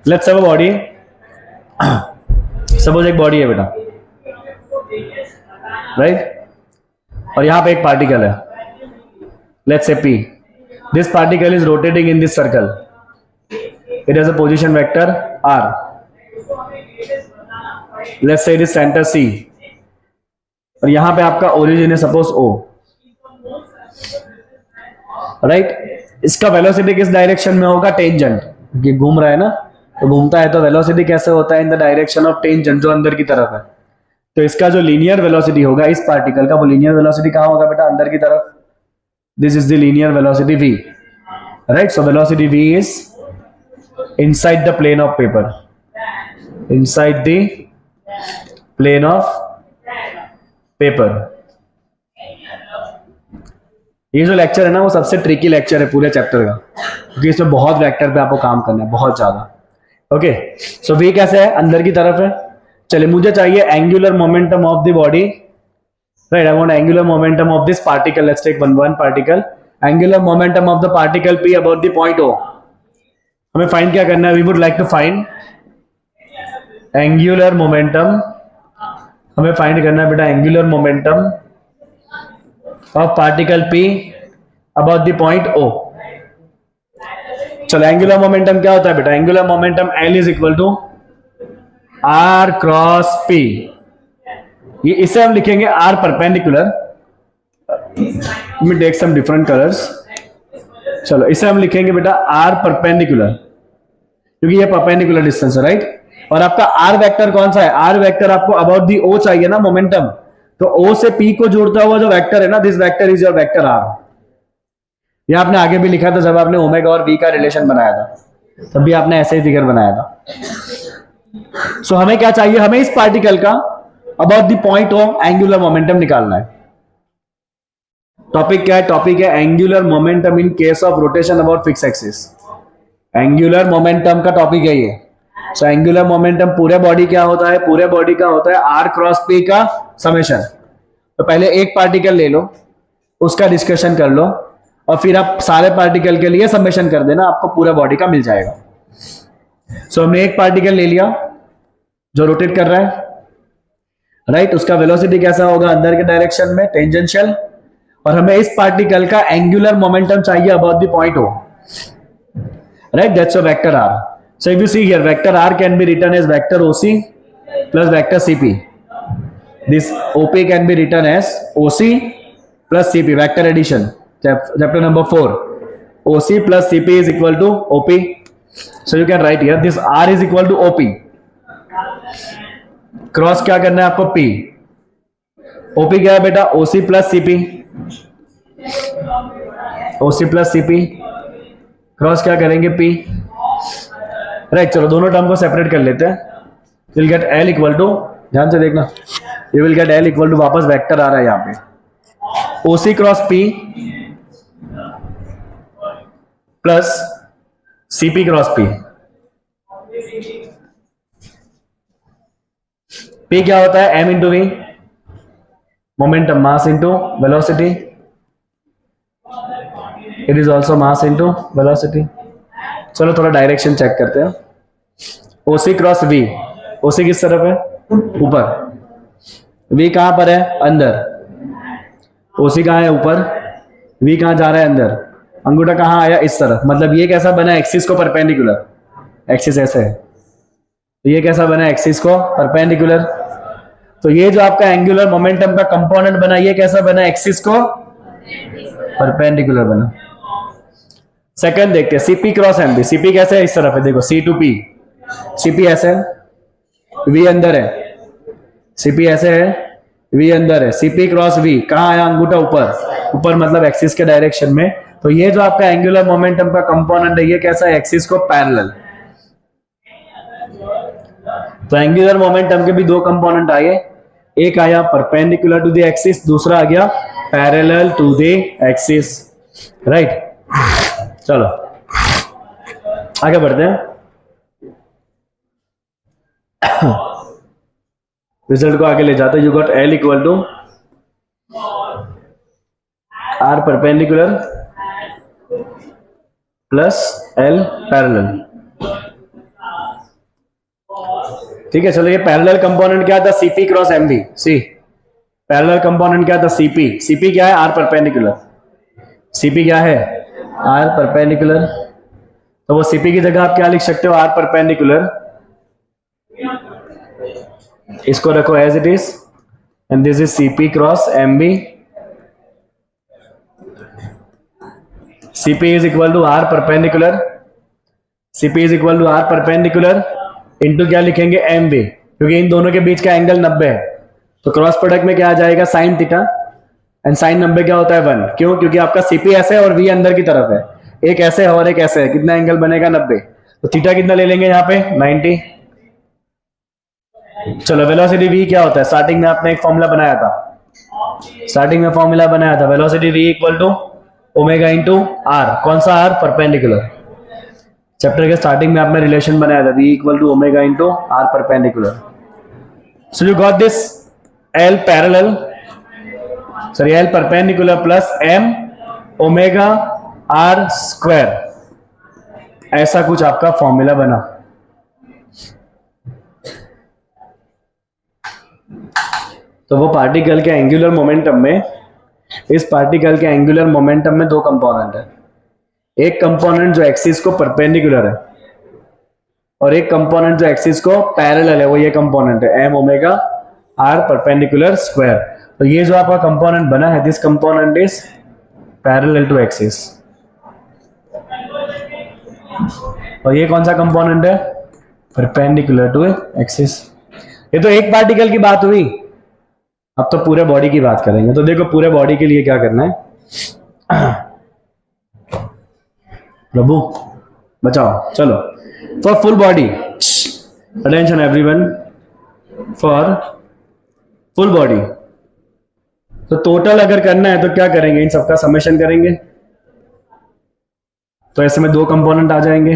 let's have a body, suppose एक बॉडी है बेटा राइट, और यहां पे एक पार्टिकल है लेट्स से P। This particle is rotating in this circle, it has a position vector R, let's say it is centre C, और यहां पे आपका ओरिजिन है सपोज O राइट। इसका वेलोसिटी किस डायरेक्शन में होगा, टेंजेंट, क्योंकि घूम रहा है ना, तो घूमता है तो वेलोसिटी कैसे होता है in the direction of tangent, जो अंदर की तरफ है। तो इसका जो लीनियर वेलोसिटी होगा इस पार्टिकल का, वो लीनियर वेलोसिटी कहां होगा बेटा, अंदर की तरफ। This is the linear velocity v right. So velocity v is inside the plane of paper, inside the plane of paper. ये जो लेक्चर है ना वो सबसे ट्रिकी लेक्चर है पूरे चैप्टर का, क्योंकि इसमें बहुत वेक्टर पे आपको काम करना है, बहुत ज्यादा। ओके, सो v कैसे है, अंदर की तरफ है। चलिए मुझे चाहिए angular momentum of the body right, I want angular momentum of this particle, let's take one particle, angular momentum of the particle p about the point O। हमें फाइंड क्या करना है, we would like to find angular momentum, हमें find करना है बेटा angular momentum of particle p about the point O। चलो angular momentum क्या होता है बेटा, angular momentum L is equal to R cross P। ये इसे हम लिखेंगे R perpendicular, let me take some different colors, चलो इसे हम लिखेंगे बेटा आर परपेंडिकुलर, क्योंकि ये परपेंडिकुलर डिस्टेंस है, राइट। और आपका आर वेक्टर कौन सा है? आर वेक्टर आपको अबाउट दी ओ चाहिए ना, मोमेंटम। तो ओ से पी को जोड़ता हुआ जो वेक्टर है ना, this vector is your vector R. ये आपने आगे भी लिखा था जब आपने ओमेगा और वी का रिलेशन बनाया था, तब भी आपने ऐसे ही फिगर बनाया था। सो हमें क्या चाहिए? हमें इस पार्टिकल का about the point of angular momentum निकालना है। टॉपिक क्या है? टॉपिक है angular momentum in case of rotation about fix axis. Angular momentum का टॉपिक है ये। सो एंगुलर मोमेंटम पूरे बॉडी क्या होता है? पूरे बॉडी का होता है आर क्रॉस पी का समेशन। तो पहले एक पार्टिकल ले लो, उसका डिस्कशन कर लो, और फिर आप सारे पार्टिकल के लिए समेशन कर देना, आपको पूरा बॉडी का मिल जाएगा। सो हमने एक पार्टिकल ले लिया जो रोटेट कर रहा है, राइट। उसका वेलोसिटी कैसा होगा? अंदर के डायरेक्शन में, टेंजेंशियल। और हमें इस पार्टिकल का एंगुलर मोमेंटम चाहिए about the point O, right. That's your vector R. So if you see here, vector R can be written as vector OC plus vector CP. This OP can be written as OC plus CP, vector addition, chapter number 4. OC plus CP is equal to OP. So you can write here this R is equal to OP. Cross क्या करना है आपको? P. OP क्या है बेटा? OC plus CP. OC plus CP. Cross क्या करेंगे? P. Right, चलो दोनों टर्म को सेपरेट कर लेते हैं। You will get L equal to, ध्यान से देखना, you will get L equal to, वापस वेक्टर आ रहा है यहाँ पे, OC cross P plus CP cross P. P क्या होता है? M into V, momentum, mass into velocity. It is also mass into velocity. चलो थोड़ा डायरेक्शन चेक करते हैं। ओसी क्रॉस वी, ओसी किस तरफ है? ऊपर। वी कहां पर है? अंदर। ओसी कहां है? ऊपर। वी कहां जा रहा है? अंदर। अंगूठा कहां आया? इस तरफ। मतलब ये कैसा बना? एक्सिस को परपेंडिकुलर। एक्सिस ऐसे है, तो ये कैसा बना? एक्सिस को परपेंडिकुलर। तो ये जो आपका एंगुलर मोमेंटम का कंपोनेंट बना, ये कैसा बना? एक्सिस को परपेंडिकुलर बना। सेकंड देखते हैं, सीपी क्रॉस एमबी। सीपी कैसे है? इस तरफ है, देखो, सी टू पी। सीपी ऐसे है, वी अंदर है। सीपी ऐसे है, वी अंदर है। सीपी क्रॉस वी कहां आया? अंगूठा ऊपर। ऊपर मतलब एक्सिस के डायरेक्शन में। तो ये जो आपका एंगुलर मोमेंटम का कंपोनेंट है, ये कैसा है? एक्सिस को पैरेलल। तो एंगुलर मोमेंटम के भी दो कंपोनेंट आए, एक आया परपेंडिकुलर टू द एक्सिस, दूसरा आ गया parallel to the axis, right. चलो आगे बढ़ते हैं। रिजल्ट को आगे ले जाते हैं। You got L equal to R perpendicular plus L parallel. ठीक है, चलो ये पैरेलल कंपोनेंट क्या था? CP cross MB। C parallel component क्या था? CP। CP क्या है? R perpendicular. CP क्या है? R perpendicular. तो वो CP की जगह आप क्या लिख सकते हो? R perpendicular. इसको रखो as it is, and this is CP cross MB। CP is equal to R perpendicular. CP is equal to R perpendicular into क्या लिखेंगे? MB, क्योंकि इन दोनों के बीच का एंगल 90 है। तो क्रॉस प्रोडक्ट में क्या आ जाएगा? साइन थीटा, एंड साइन 90 क्या होता है? 1। क्यों? क्योंकि आपका CP ऐसे है और V अंदर की तरफ है, एक ऐसे है और एक ऐसे है। कितना एंगल बनेगा? 90। तो थीटा कितना ले लेंगे यहाँ पे? 90। चलो वेलोसिटी V क्या होता है? स्टार्टिंग में आपने एक फॉर्मूला बनाया था, velocity V equal to omega into R. कौन सा R? परपेंडिकुलर। चैप्टर के स्टार्टिंग में आपने रिलेशन बनाया था, V equal to omega into R perpendicular. So you got this L parallel, sorry L perpendicular plus M omega R square. ऐसा कुछ आपका फॉर्मूला बना। तो वो पार्टिकल के एंगुलर मोमेंटम में, इस पार्टिकल के एंगुलर मोमेंटम में दो कंपोनेंट है। एक कंपोनेंट जो एक्सिस को परपेंडिकुलर है और एक कंपोनेंट जो एक्सिस को पैरेलल है, वो ये कंपोनेंट है M omega R perpendicular square. तो ये जो आपका कंपोनेंट बना है, this component is parallel to axis. और ये कौन सा कंपोनेंट है? Perpendicular to axis. ये तो एक पार्टिकल की बात हुई, अब तो पूरे बॉडी की बात करेंगे। तो देखो पूरे बॉडी के लिए क्या करना है प्रभु बचाओ, चलो। For full body, attention everyone, for full body तो टोटल अगर करना है तो क्या करेंगे? इन सबका समेशन करेंगे। तो ऐसे में दो कंपोनेंट आ जाएंगे,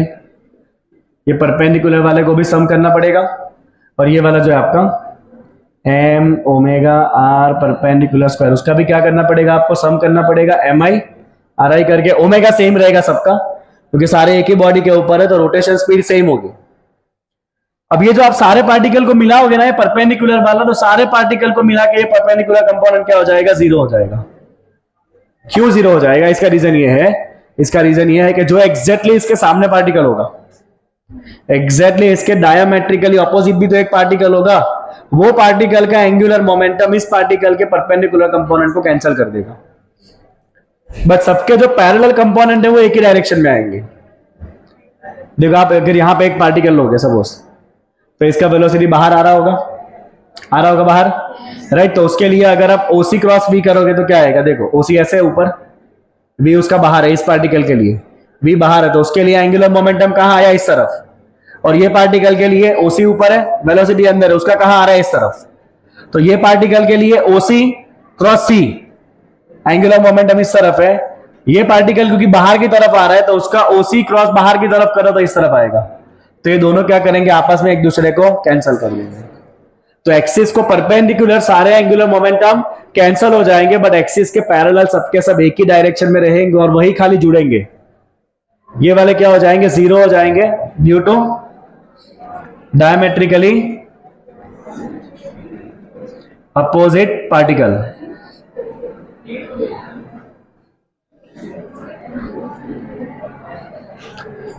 ये परपेंडिकुलर वाले को भी सम करना पड़ेगा, और ये वाला जो है आपका M omega R perpendicular square, उसका भी क्या करना पड़ेगा? आपको सम करना पड़ेगा एम आई आर आई करके। ओमेगा सेम रहेगा सबका, क्योंकि सारे एक ही बॉडी के ऊपर है, तो रोटेशन स्पीड सेम होगी। अब ये जो आप सारे पार्टिकल को मिलाओगे ना, ये परपेंडिकुलर वाला, तो सारे पार्टिकल को मिला के ये परपेंडिकुलर कंपोनेंट क्या हो जाएगा? जीरो हो जाएगा। क्यों जीरो हो जाएगा? इसका रीजन ये है कि जो एग्जैक्टली इसके सामने पार्टिकल होगा, एग्जैक्टली इसके डायमेट्रिकली ऑपोजिट भी तो एक पार्टिकल होगा, वो पार्टिकल का एंगुलर मोमेंटम इस पार्टिकल के परपेंडिकुलर कंपोनेंट को कैंसिल कर देगा। बट सबके जो पैरेलल कंपोनेंट है वो एक ही डायरेक्शन में आएंगे। देखो आप अगर यहां पे एक पार्टिकल लोगे सपोज, तो इसका वेलोसिटी बाहर आ रहा होगा बाहर, राइट। तो उसके लिए अगर आप ओसी क्रॉस बी करोगे तो क्या आएगा? देखो ओसी ऐसे ऊपर, बी उसका बाहर है, इस पार्टिकल के लिए बी बाहर है, तो उसके लिए एंगुलर मोमेंटम कहां आया? इस तरफ। और ये पार्टिकल के लिए ओसी ऊपर है, वेलोसिटी अंदर है, उसका कहां आ रहा है? इस तरफ। तो ये पार्टिकल के लिए ओसी क्रॉस सी, एंगुलर मोमेंटम इस तरफ है। ये पार्टिकल क्योंकि बाहर की तरफ आ रहा है, तो उसका ओसी क्रॉस बाहर की तरफ करो तो इस तरफ आएगा। तो ये दोनों क्या करेंगे? आपस में एक दूसरे को कैंसिल कर लेंगे। तो एक्सिस को परपेंडिकुलर सारे एंगुलर मोमेंटम कैंसिल हो जाएंगे, बट एक्सिस के पैरेलल सबके सब एक ही डायरेक्शन में रहेंगे और वही खाली जुड़ेंगे। ये वाले क्या हो जाएंगे? जीरो हो जाएंगे due to diametrically opposite particle.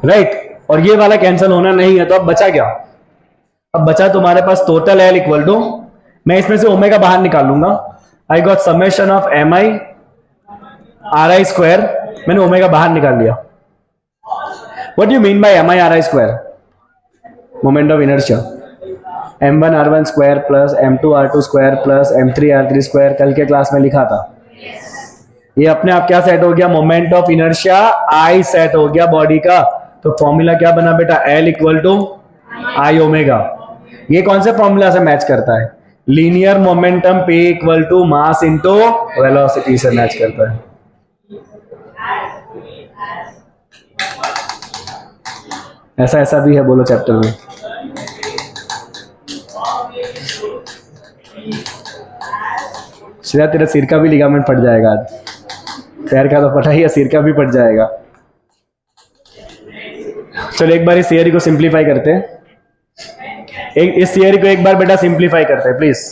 Right. और ये वाला कैंसिल होना नहीं है, तो अब बचा क्या? अब बचा तुम्हारे पास टोटल एल इक्वल टू, मैं इसमें से ओमेगा बाहर निकाल लूंगा, I got summation of M I R I square, मैंने ओमेगा बाहर निकाल लिया। What you mean by M I R I square? Moment of inertia, m1 r1 square plus m2 r2 square plus m3 r3 square, कल के class में लिखा था। ये अपने आप क्या सेट हो गया? Moment of inertia I set हो गया बॉडी का। तो फॉर्मूला क्या बना बेटा? L equal to I omega. ये कौन से फॉर्मूला से मैच करता है? Linear momentum P equal to mass into velocity से मैच करता है। ऐसा भी है, बोलो चैप्टर में। सीधा तेरा सिर का भी लिगामेंट फट जाएगा आज, पैर का तो फटा ही है, सिर का भी फट जाएगा। चलो एक बार इस थियरी को सिंप्लीफाई करते हैं। इस थियरी को एक बार बेटा सिंप्लीफाई करते हैं प्लीज,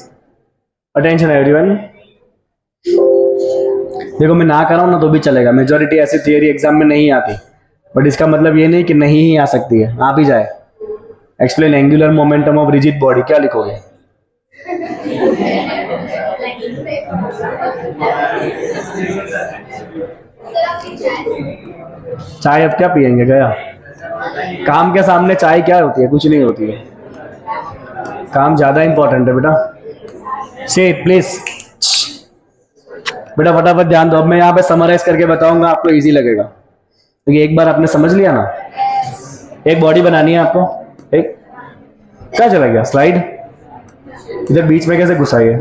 अटेंशन एवरीवन। देखो मैं ना कर रहा हूं ना तो भी चलेगा, मेजॉरिटी ऐसी थियरी एग्जाम में नहीं आती, बट इसका मतलब ये नहीं कि नहीं ही आ सकती है, आ भी जाए। Explain angular momentum of rigid body, क्या लिखोगे? चाय अब क्या पियेंगे? गया काम के सामने चाय क्या होती है? कुछ नहीं होती है, काम ज्यादा इंपॉर्टेंट है बेटा। से प्लीज बेटा फटाफट ध्यान दो। अब मैं यहाँ पे समराइज करके बताऊंगा, आपको इजी लगेगा, क्योंकि एक बार आपने समझ लिया ना। एक बॉडी बनानी है आपको, एक क्या चला गया स्लाइड इधर बीच में कैसे घुसाई है?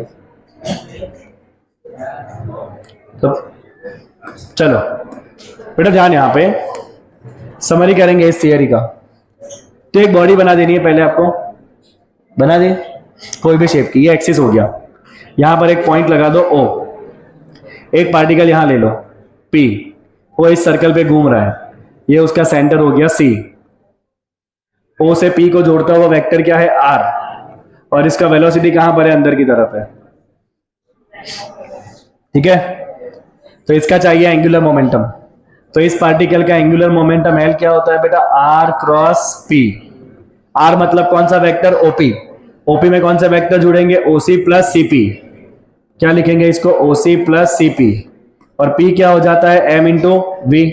तो चलो बेटा ध्यान, यहाँ पे समरी करेंगे इस थियरी का। तो एक बॉडी बना देनी है पहले आपको, बना दे कोई भी शेप की। ये एक्सिस हो गया, यहां पर एक पॉइंट लगा दो O, एक पार्टिकल यहां ले लो P, वो इस सर्कल पे घूम रहा है, ये उसका सेंटर हो गया C। O से P को जोड़ता हुआ वेक्टर क्या है? R, और इसका वेलोसिटी कहां पर है? अंदर की तरफ है, ठीक है। तो इसका चाहिए एंगुलर मोमेंटम, तो इस पार्टिकल का एंगुलर मोमेंटम L क्या होता है बेटा? R cross P। R मतलब कौन सा वेक्टर? OP। OP में कौन सा वेक्टर जुड़ेंगे? OC plus CP। क्या लिखेंगे इसको? OC plus CP। और P क्या हो जाता है? M into V।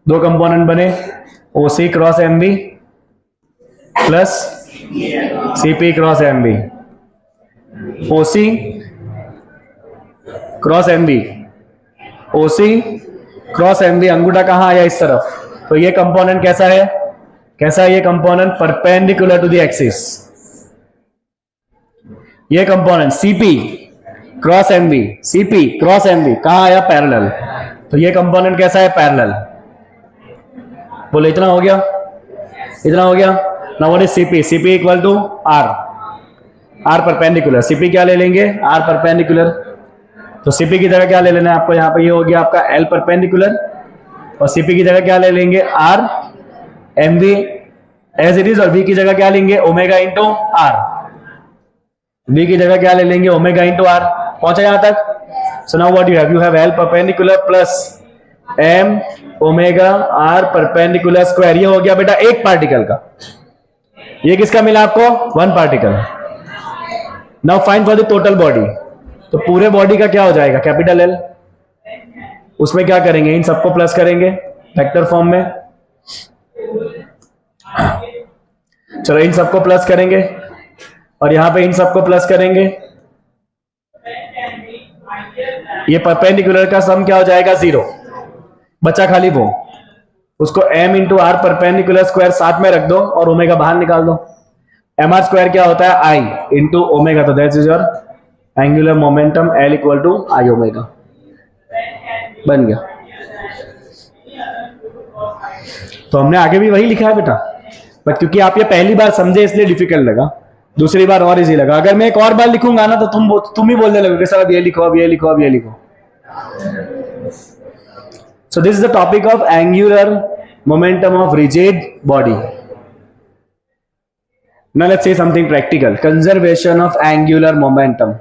दो कंपोनेंट बने, OC cross MB plus CP cross MB, OC cross MB, OC cross MB, अंगूठा कहां आया इस तरफ, तो ये कंपोनेंट कैसा है, कैसा है ये component, perpendicular to the axis. ये component CP cross MB, CP cross MB कहां आया, पैरेलल, तो ये कंपोनेंट कैसा है, पैरेलल। बोले इतना हो गया, इतना हो गया। Now what is CP, CP equal to R perpendicular, CP क्या ले लेंगे, R परपेंडिकुलर, तो CP की जगह क्या ले लेना है आपको, यहाँ पे ये हो गया आपका L परपेंडिकुलर, और CP की जगह क्या ले लेंगे, R MV as it is, और V की जगह क्या लेंगे, ओमेगा इंटू R, V की जगह क्या ले लेंगे, ओमेगा इंटू R। पहुंचा यहां तक। So now what you have L perpendicular plus M omega R perpendicular square, ये हो गया बेटा एक पार्टिकल का। ये किसका मिला आपको, one particle. Now find for the total body, तो पूरे बॉडी का क्या हो जाएगा, कैपिटल L, उसमें क्या करेंगे, इन सबको प्लस करेंगे वेक्टर फॉर्म में, चलो इन सबको प्लस करेंगे, और यहां पे इन सबको प्लस करेंगे, ये परपेंडिकुलर का सम क्या हो जाएगा, 0, बचा खाली वो, उसको M into R perpendicular square साथ में रख दो और ओमेगा बाहर निकाल दो। MR स्क्वायर क्या होता है, I इंटू ओमेगा, तो that is your angular momentum L equal to I omega, बन गया। तो हमने आगे भी वही लिखा है बेटा, बट क्योंकि आप ये पहली बार समझे इसलिए डिफिकल्ट लगा, दूसरी बार और इजी लगा। अगर मैं एक और बार लिखूंगा ना तो तुम ही बोलने लगोगे सर अब ये लिखो, अब ये लिखो, अब ये लिखो। So this is the topic of angular momentum of rigid body. Now let's say something practical. Conservation of angular momentum.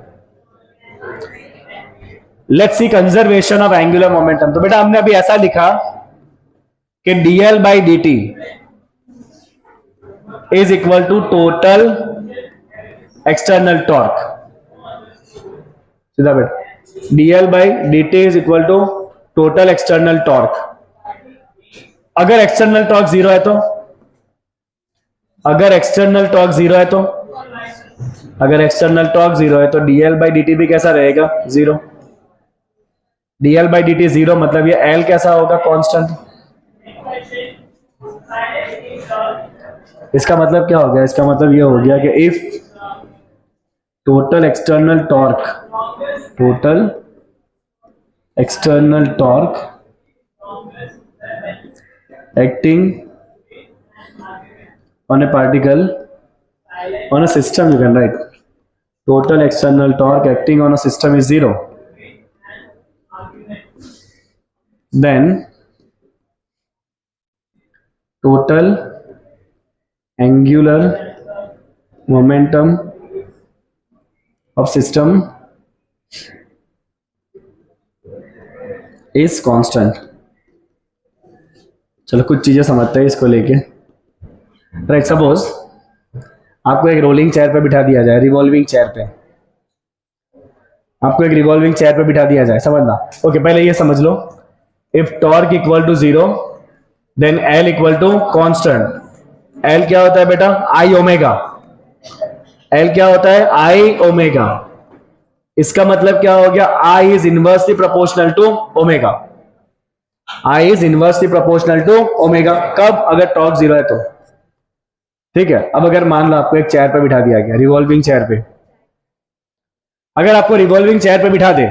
Let's see conservation of angular momentum. तो बेटा हमने अभी ऐसा लिखा कि dl by dt is equal to total external torque. सीधा बेटा dl by dt is equal to total external torque. अगर एक्सटर्नल टॉर्क 0 है तो, अगर एक्सटर्नल टॉर्क 0 है तो, अगर एक्सटर्नल टॉर्क 0 है तो dl by dt भी कैसा रहेगा, 0। dl by dt 0 मतलब ये L कैसा होगा, कांस्टेंट। इसका मतलब क्या हो गया, इसका मतलब ये हो गया कि if total external torque, total external torque acting on a particle, on a system, you can write total external torque acting on a system is 0, then total angular momentum of system is constant. चलो कुछ चीजें समझते हैं इसको लेके। Right, suppose आपको एक rolling chair पे बिठा दिया जाए, रिवॉल्विंग चेयर पे, आपको एक रिवॉल्विंग चेयर पे बिठा दिया जाए, समझना। ओके, पहले ये समझ लो, if torque equal to 0 then L equal to constant. L क्या होता है बेटा, I ओमेगा। L क्या होता है, I ओमेगा। इसका मतलब क्या हो गया, I is inversely proportional to omega. I is inversely proportional to omega. कब, अगर टॉर्क 0 है तो। ठीक है, अब अगर मान लो आपको एक चेयर पे बिठा दिया गया, रिवॉल्विंग चेयर पे, अगर आपको रिवॉल्विंग चेयर पे बिठा दे,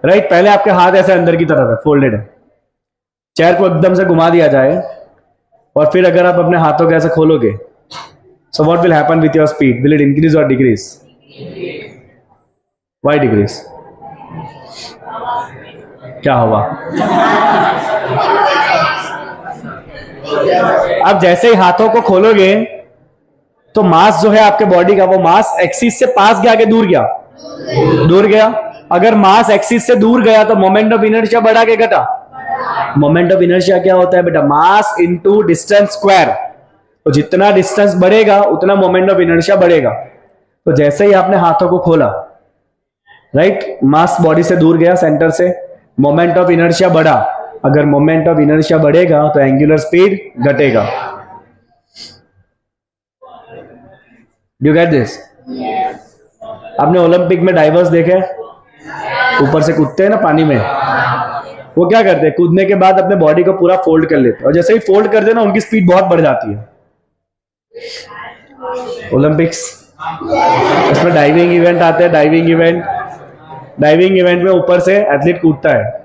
राइट, पहले आपके हाथ ऐसे अंदर की तरफ है, फोल्डेड है, चेयर को एकदम से घुमा दिया जाए और फिर अगर आप अपने हाथों को ऐसे खोलोगे, so what will happen with your speed, will it increase और डिक्रीज, वाई डिक्रीज, क्या होगा। अब जैसे ही हाथों को खोलोगे तो मास जो है आपके बॉडी का, वो मास एक्सिस से पास गया कि दूर गया, दूर गया। अगर मास एक्सिस से दूर गया तो मोमेंट ऑफ इनर्शिया बढ़ा के घटा। मोमेंट ऑफ इनर्शिया क्या होता है बेटा, मास इनटू डिस्टेंस स्क्वायर। तो जितना डिस्टेंस बढ़ेगा उतना मोमेंट ऑफ इनर्शिया बढ़ेगा। तो जैसे ही आपने हाथों को खोला, राइट, मास बॉडी से दूर गया, सेंटर से, मोमेंट ऑफ इनर्शिया बढ़ा, अगर मोमेंट ऑफ इनर्शिया बढ़ेगा तो एंगुलर स्पीड घटेगा। Do get this? आपने ओलंपिक में डाइवर्स देखे, ऊपर से कूदते हैं ना पानी में, वो क्या करते हैं, कूदने के बाद अपने बॉडी को पूरा फोल्ड कर लेते हैं, और जैसे ही फोल्ड करते हैं ना उनकी स्पीड बहुत बढ़ जाती है। ओलंपिक्स, इसमें डाइविंग इवेंट आते हैं। डाइविंग इवेंट में ऊपर से एथलीट कूदता है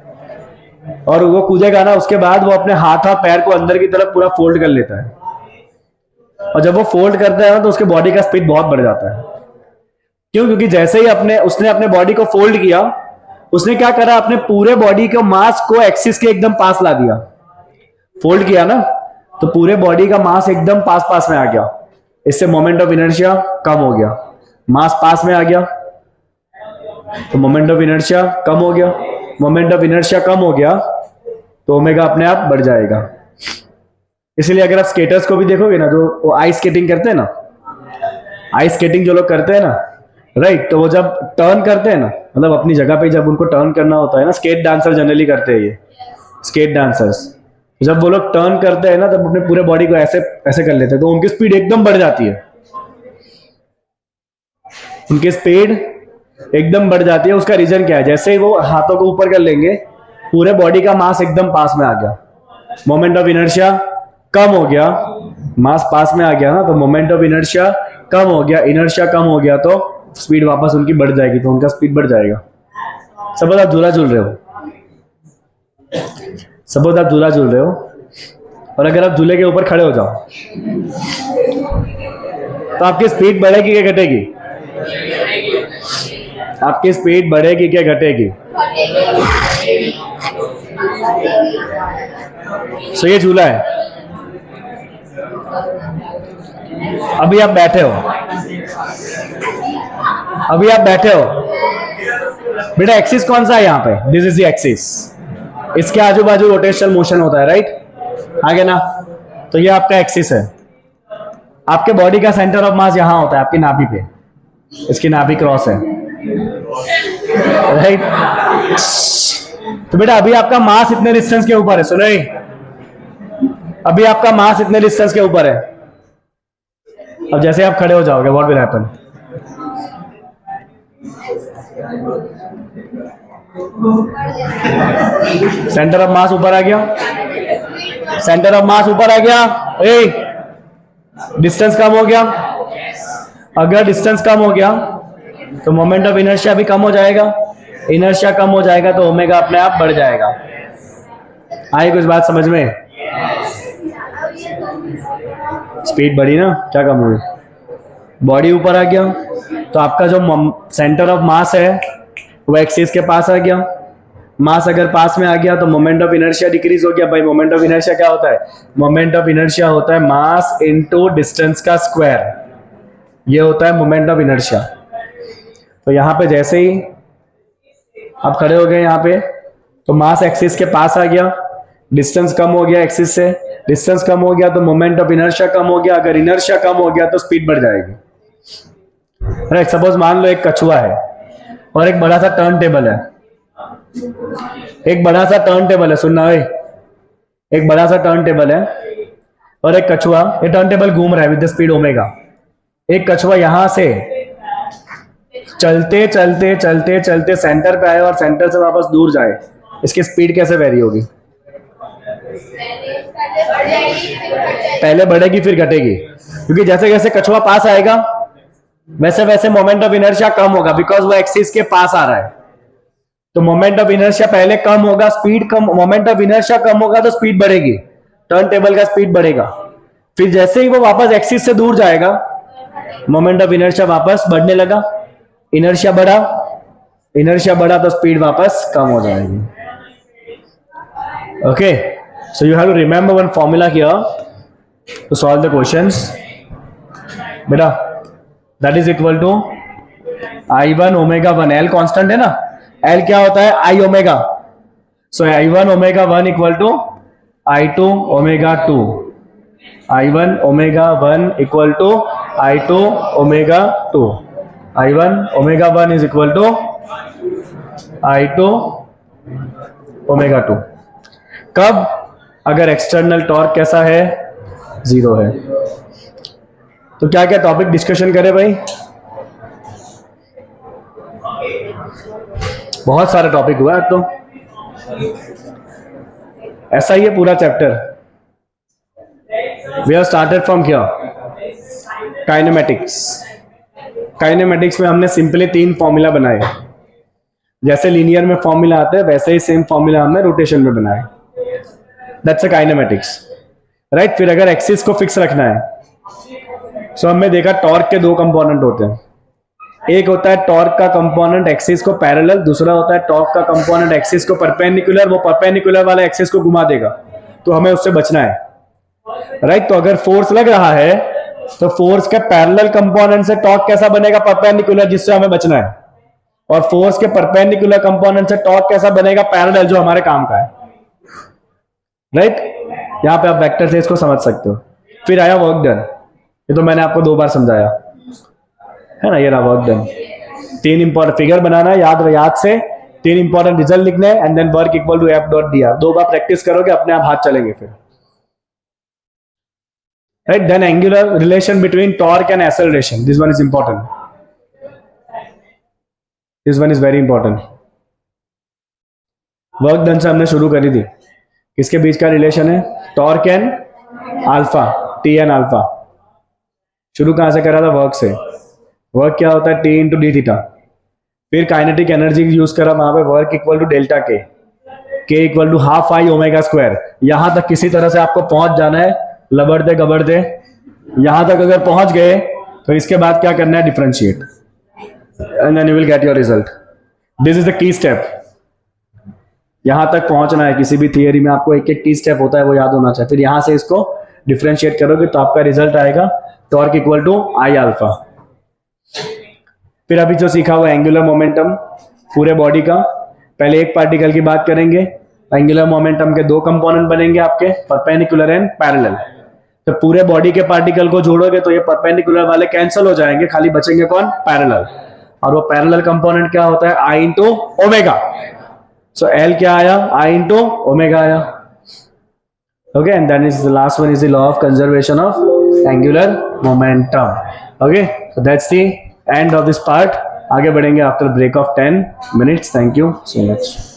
और वो कूदेगा ना, उसके बाद वो अपने हाथ और पैर को अंदर की तरफ पूरा फोल्ड कर लेता है, और जब वो फोल्ड करता है ना तो उसके बॉडी का स्पीड बहुत बढ़ जाता है। क्यों? क्योंकि जैसे ही उसने अपने बॉडी को फोल्ड किया, उसने क्या करा, अपने पूरे बॉडी के मास को एक्सिस के एकदम पास ला दिया। फोल्ड किया ना तो पूरे बॉडी का मास एकदम पास में आ गया, इससे मोमेंट ऑफ इनर्शिया कम हो गया। मास पास में आ गया तो मोमेंट ऑफ इनर्शिया कम हो गया। मोमेंट ऑफ इनर्शिया कम हो गया तो ओमेगा अपने आप बढ़ जाएगा। इसलिए अगर आप स्केटर्स को भी देखोगे ना, जो आइस स्केटिंग करते हैं ना, आइस स्केटिंग जो लोग करते हैं ना, राइट, तो वो जब टर्न करते हैं ना, मतलब अपनी जगह पे जब उनको टर्न करना होता है ना, स्केट डांसर जनरली करते हैं ये, स्केट डांसर्स जब वो लोग टर्न करते हैं ना, तब अपने पूरे बॉडी को ऐसे ऐसे कर लेते हैं, तो उनकी स्पीड एकदम बढ़ जाती है। उनकी स्पीड एकदम बढ़ जाती है। उसका रीजन क्या है? जैसे ही वो हाथों को ऊपर कर लेंगे, पूरे बॉडी का मास एकदम पास में आ गया, मोमेंट ऑफ इनर्शिया कम हो गया। मास पास में आ गया ना, तो मोमेंट ऑफ इनर्शिया कम हो गया, इनर्शिया कम हो गया तो स्पीड वापस उनकी बढ़ जाएगी, तो उनका स्पीड बढ़ जाएगा। सपोज आप झूला झूल रहे हो, और अगर आप झूले के ऊपर खड़े हो जाओ तो आपकी स्पीड बढ़ेगी क्या घटेगी? आपकी स्पीड बढ़ेगी क्या घटेगी? सो ये झूला है, अभी आप बैठे हो, बेटा एक्सिस कौन सा है यहाँ पे? This is the axis. इसके आजू बाजू रोटेशनल मोशन होता है, राइट, आगे ना, तो ये आपका एक्सिस है। आपके बॉडी का सेंटर ऑफ मास यहां होता है, आपकी नाभि पे, इसकी नाभि क्रॉस है, राइट। तो बेटा अभी आपका मास इतने डिस्टेंस के ऊपर है, सुनो, अभी आपका मास इतने डिस्टेंस के ऊपर है। अब जैसे आप खड़े हो जाओगे, what will happen? Centre of mass ऊपर आ गया, सेंटर ऑफ मास ऊपर आ गया, डिस्टेंस कम हो गया। अगर डिस्टेंस कम हो गया तो मोमेंट ऑफ इनर्शिया भी कम हो जाएगा, इनर्शिया कम हो जाएगा तो ओमेगा अपने आप बढ़ जाएगा। आई कुछ बात समझ में? स्पीड बढ़ी ना, क्या कम हुई? बॉडी ऊपर आ गया तो आपका जो सेंटर ऑफ मास है वो एक्सिस के पास आ गया। मास अगर पास में आ गया तो मोमेंट ऑफ इनर्शिया डिक्रीज हो गया। भाई मोमेंट ऑफ इनर्शिया क्या होता है? मोमेंट ऑफ इनर्शिया होता है मास इनटू डिस्टेंस का स्क्वायर, ये होता है मोमेंट ऑफ इनर्शिया। तो यहां पे जैसे ही आप खड़े हो गए यहाँ पे, तो मास एक्सिस के पास आ गया, डिस्टेंस कम हो गया एक्सिस से, डिस्टेंस कम हो गया तो मोमेंट ऑफ इनर्शिया कम हो गया। अगर इनर्शिया कम हो गया तो स्पीड बढ़ जाएगी, राइट। सपोज मान लो एक कछुआ है और एक बड़ा सा टर्न टेबल है, एक बड़ा सा टर्न टेबल है, सुनना भाई, एक बड़ा सा टर्न टेबल है और एक कछुआ, ये टर्न टेबल घूम रहा है विद द स्पीड ओमेगा। एक कछुआ यहां से चलते चलते चलते चलते सेंटर पे आए और सेंटर से वापस दूर जाए, इसकी स्पीड कैसे वेरी होगी? पहले बढ़ेगी फिर घटेगी, क्योंकि जैसे जैसे कछुआ पास आएगा वैसे वैसे मोमेंट ऑफ इनर्शिया कम होगा, बिकॉज वो एक्सिस के पास आ रहा है। तो मोमेंट ऑफ इनर्शिया पहले कम होगा, स्पीड कम, मोमेंट ऑफ इनर्शिया कम होगा तो स्पीड बढ़ेगी, टर्न टेबल का स्पीड बढ़ेगा। फिर जैसे ही वो वापस एक्सिस से दूर जाएगा, मोमेंट ऑफ इनर्शिया वापस बढ़ने लगा, इनर्शिया बढ़ा तो स्पीड वापस कम हो जाएगी। Okay, so you have to remember one formula here to solve the questions बेटा, that is equal to I1 omega 1, L constant है ना, L क्या होता है? I omega. So I1 omega 1 equal to I2 omega 2, I1 omega 1 equal to I2 omega 2, I1 omega 1 is equal to I2 omega 2। कब? अगर external torque कैसा है? 0 है। तो क्या क्या टॉपिक डिस्कशन करें भाई? बहुत सारे टॉपिक हुआ तो ऐसा ही है पूरा chapter. We are started from here kinematics. Kinematics में हमने सिंपली 3 फॉर्मूला बनाए। जैसे लीनियर में फॉर्मूला आते हैं वैसे ही सेम फॉर्मूला हमने रोटेशन में बनाए। That's a kinematics, right. फिर अगर एक्सिस को फिक्स रखना है, सो हमने देखा टॉर्क के 2 कंपोनेंट होते हैं। एक होता है टॉर्क का कंपोनेंट एक्सिस को पैरेलल, दूसरा होता है टॉर्क का कंपोनेंट एक्सिस को परपेंडिकुलर। वो परपेंडिकुलर वाला एक्सिस को घुमा देगा, तो हमें उससे बचना है, राइट। तो अगर फोर्स लग रहा है तो फोर्स के पैरेलल कंपोनेंट से टॉर्क कैसा बनेगा? परपेंडिकुलर, जिससे हमें बचना है। और फोर्स के परपेंडिकुलर कंपोनेंट से टॉर्क कैसा बनेगा? पैरेलल, जो हमारे काम का है, राइट। यहां पे आप वेक्टर से इसको समझ सकते हो। फिर आया वर्क डन। ये तो मैंने आपको 2 बार समझाया है ना। ये रहा वर्क डन। 3 इंपॉर्टेंट फिगर बनाना है, याद से 3 इंपॉर्टेंट रिजल्ट लिखने हैं, and then work equal to F dot D R. 2 बार प्रैक्टिस करोगे अपने आप हाथ चलेंगे फिर, right. Then angular relation between torque and acceleration, this one is important, this one is very important. Work done से हमने शुरू करी थी। किसके बीच का रिलेशन है? Torque and alpha, T N alpha. शुरू कहां से करा था? वर्क से। वर्क क्या होता है? T into D theta. फिर काइनेटिक एनर्जी यूज करा वहां पे, work equal to delta K equal to half I omega square. यहां तक किसी तरह से आपको पहुंच जाना है, लबड़ते गबड़ते यहां तक अगर पहुंच गए तो इसके बाद क्या करना है? Differentiate, and then you will get your result. This is the key step. यहां तक पहुंचना है किसी भी थियरी में, आपको एक एक की स्टेप होता है, वो याद होना चाहिए। फिर यहां से इसको डिफरेंशिएट करोगे तो आपका रिजल्ट आएगा torque equal to I alpha. फिर अभी जो सीखा हुआ एंगुलर मोमेंटम पूरे बॉडी का, पहले एक पार्टिकल की बात करेंगे। एंगुलर मोमेंटम के 2 कंपोनेंट बनेंगे आपके, परपेंडिकुलर एंड पैरेलल। तो पूरे बॉडी के पार्टिकल को जोड़ोगे तो ये परपेंडिकुलर वाले कैंसिल हो जाएंगे, खाली बचेंगे कौन? पैरेलल। और वो पैरेलल कंपोनेंट क्या होता है? I into omega. So L क्या आया? आई इंटू ओमेगा आया। Okay, and then is the last one is the law of conservation of angular momentum. Okay, so that's the end of this part. आगे बढ़ेंगे after break of 10 minutes। Thank you so much.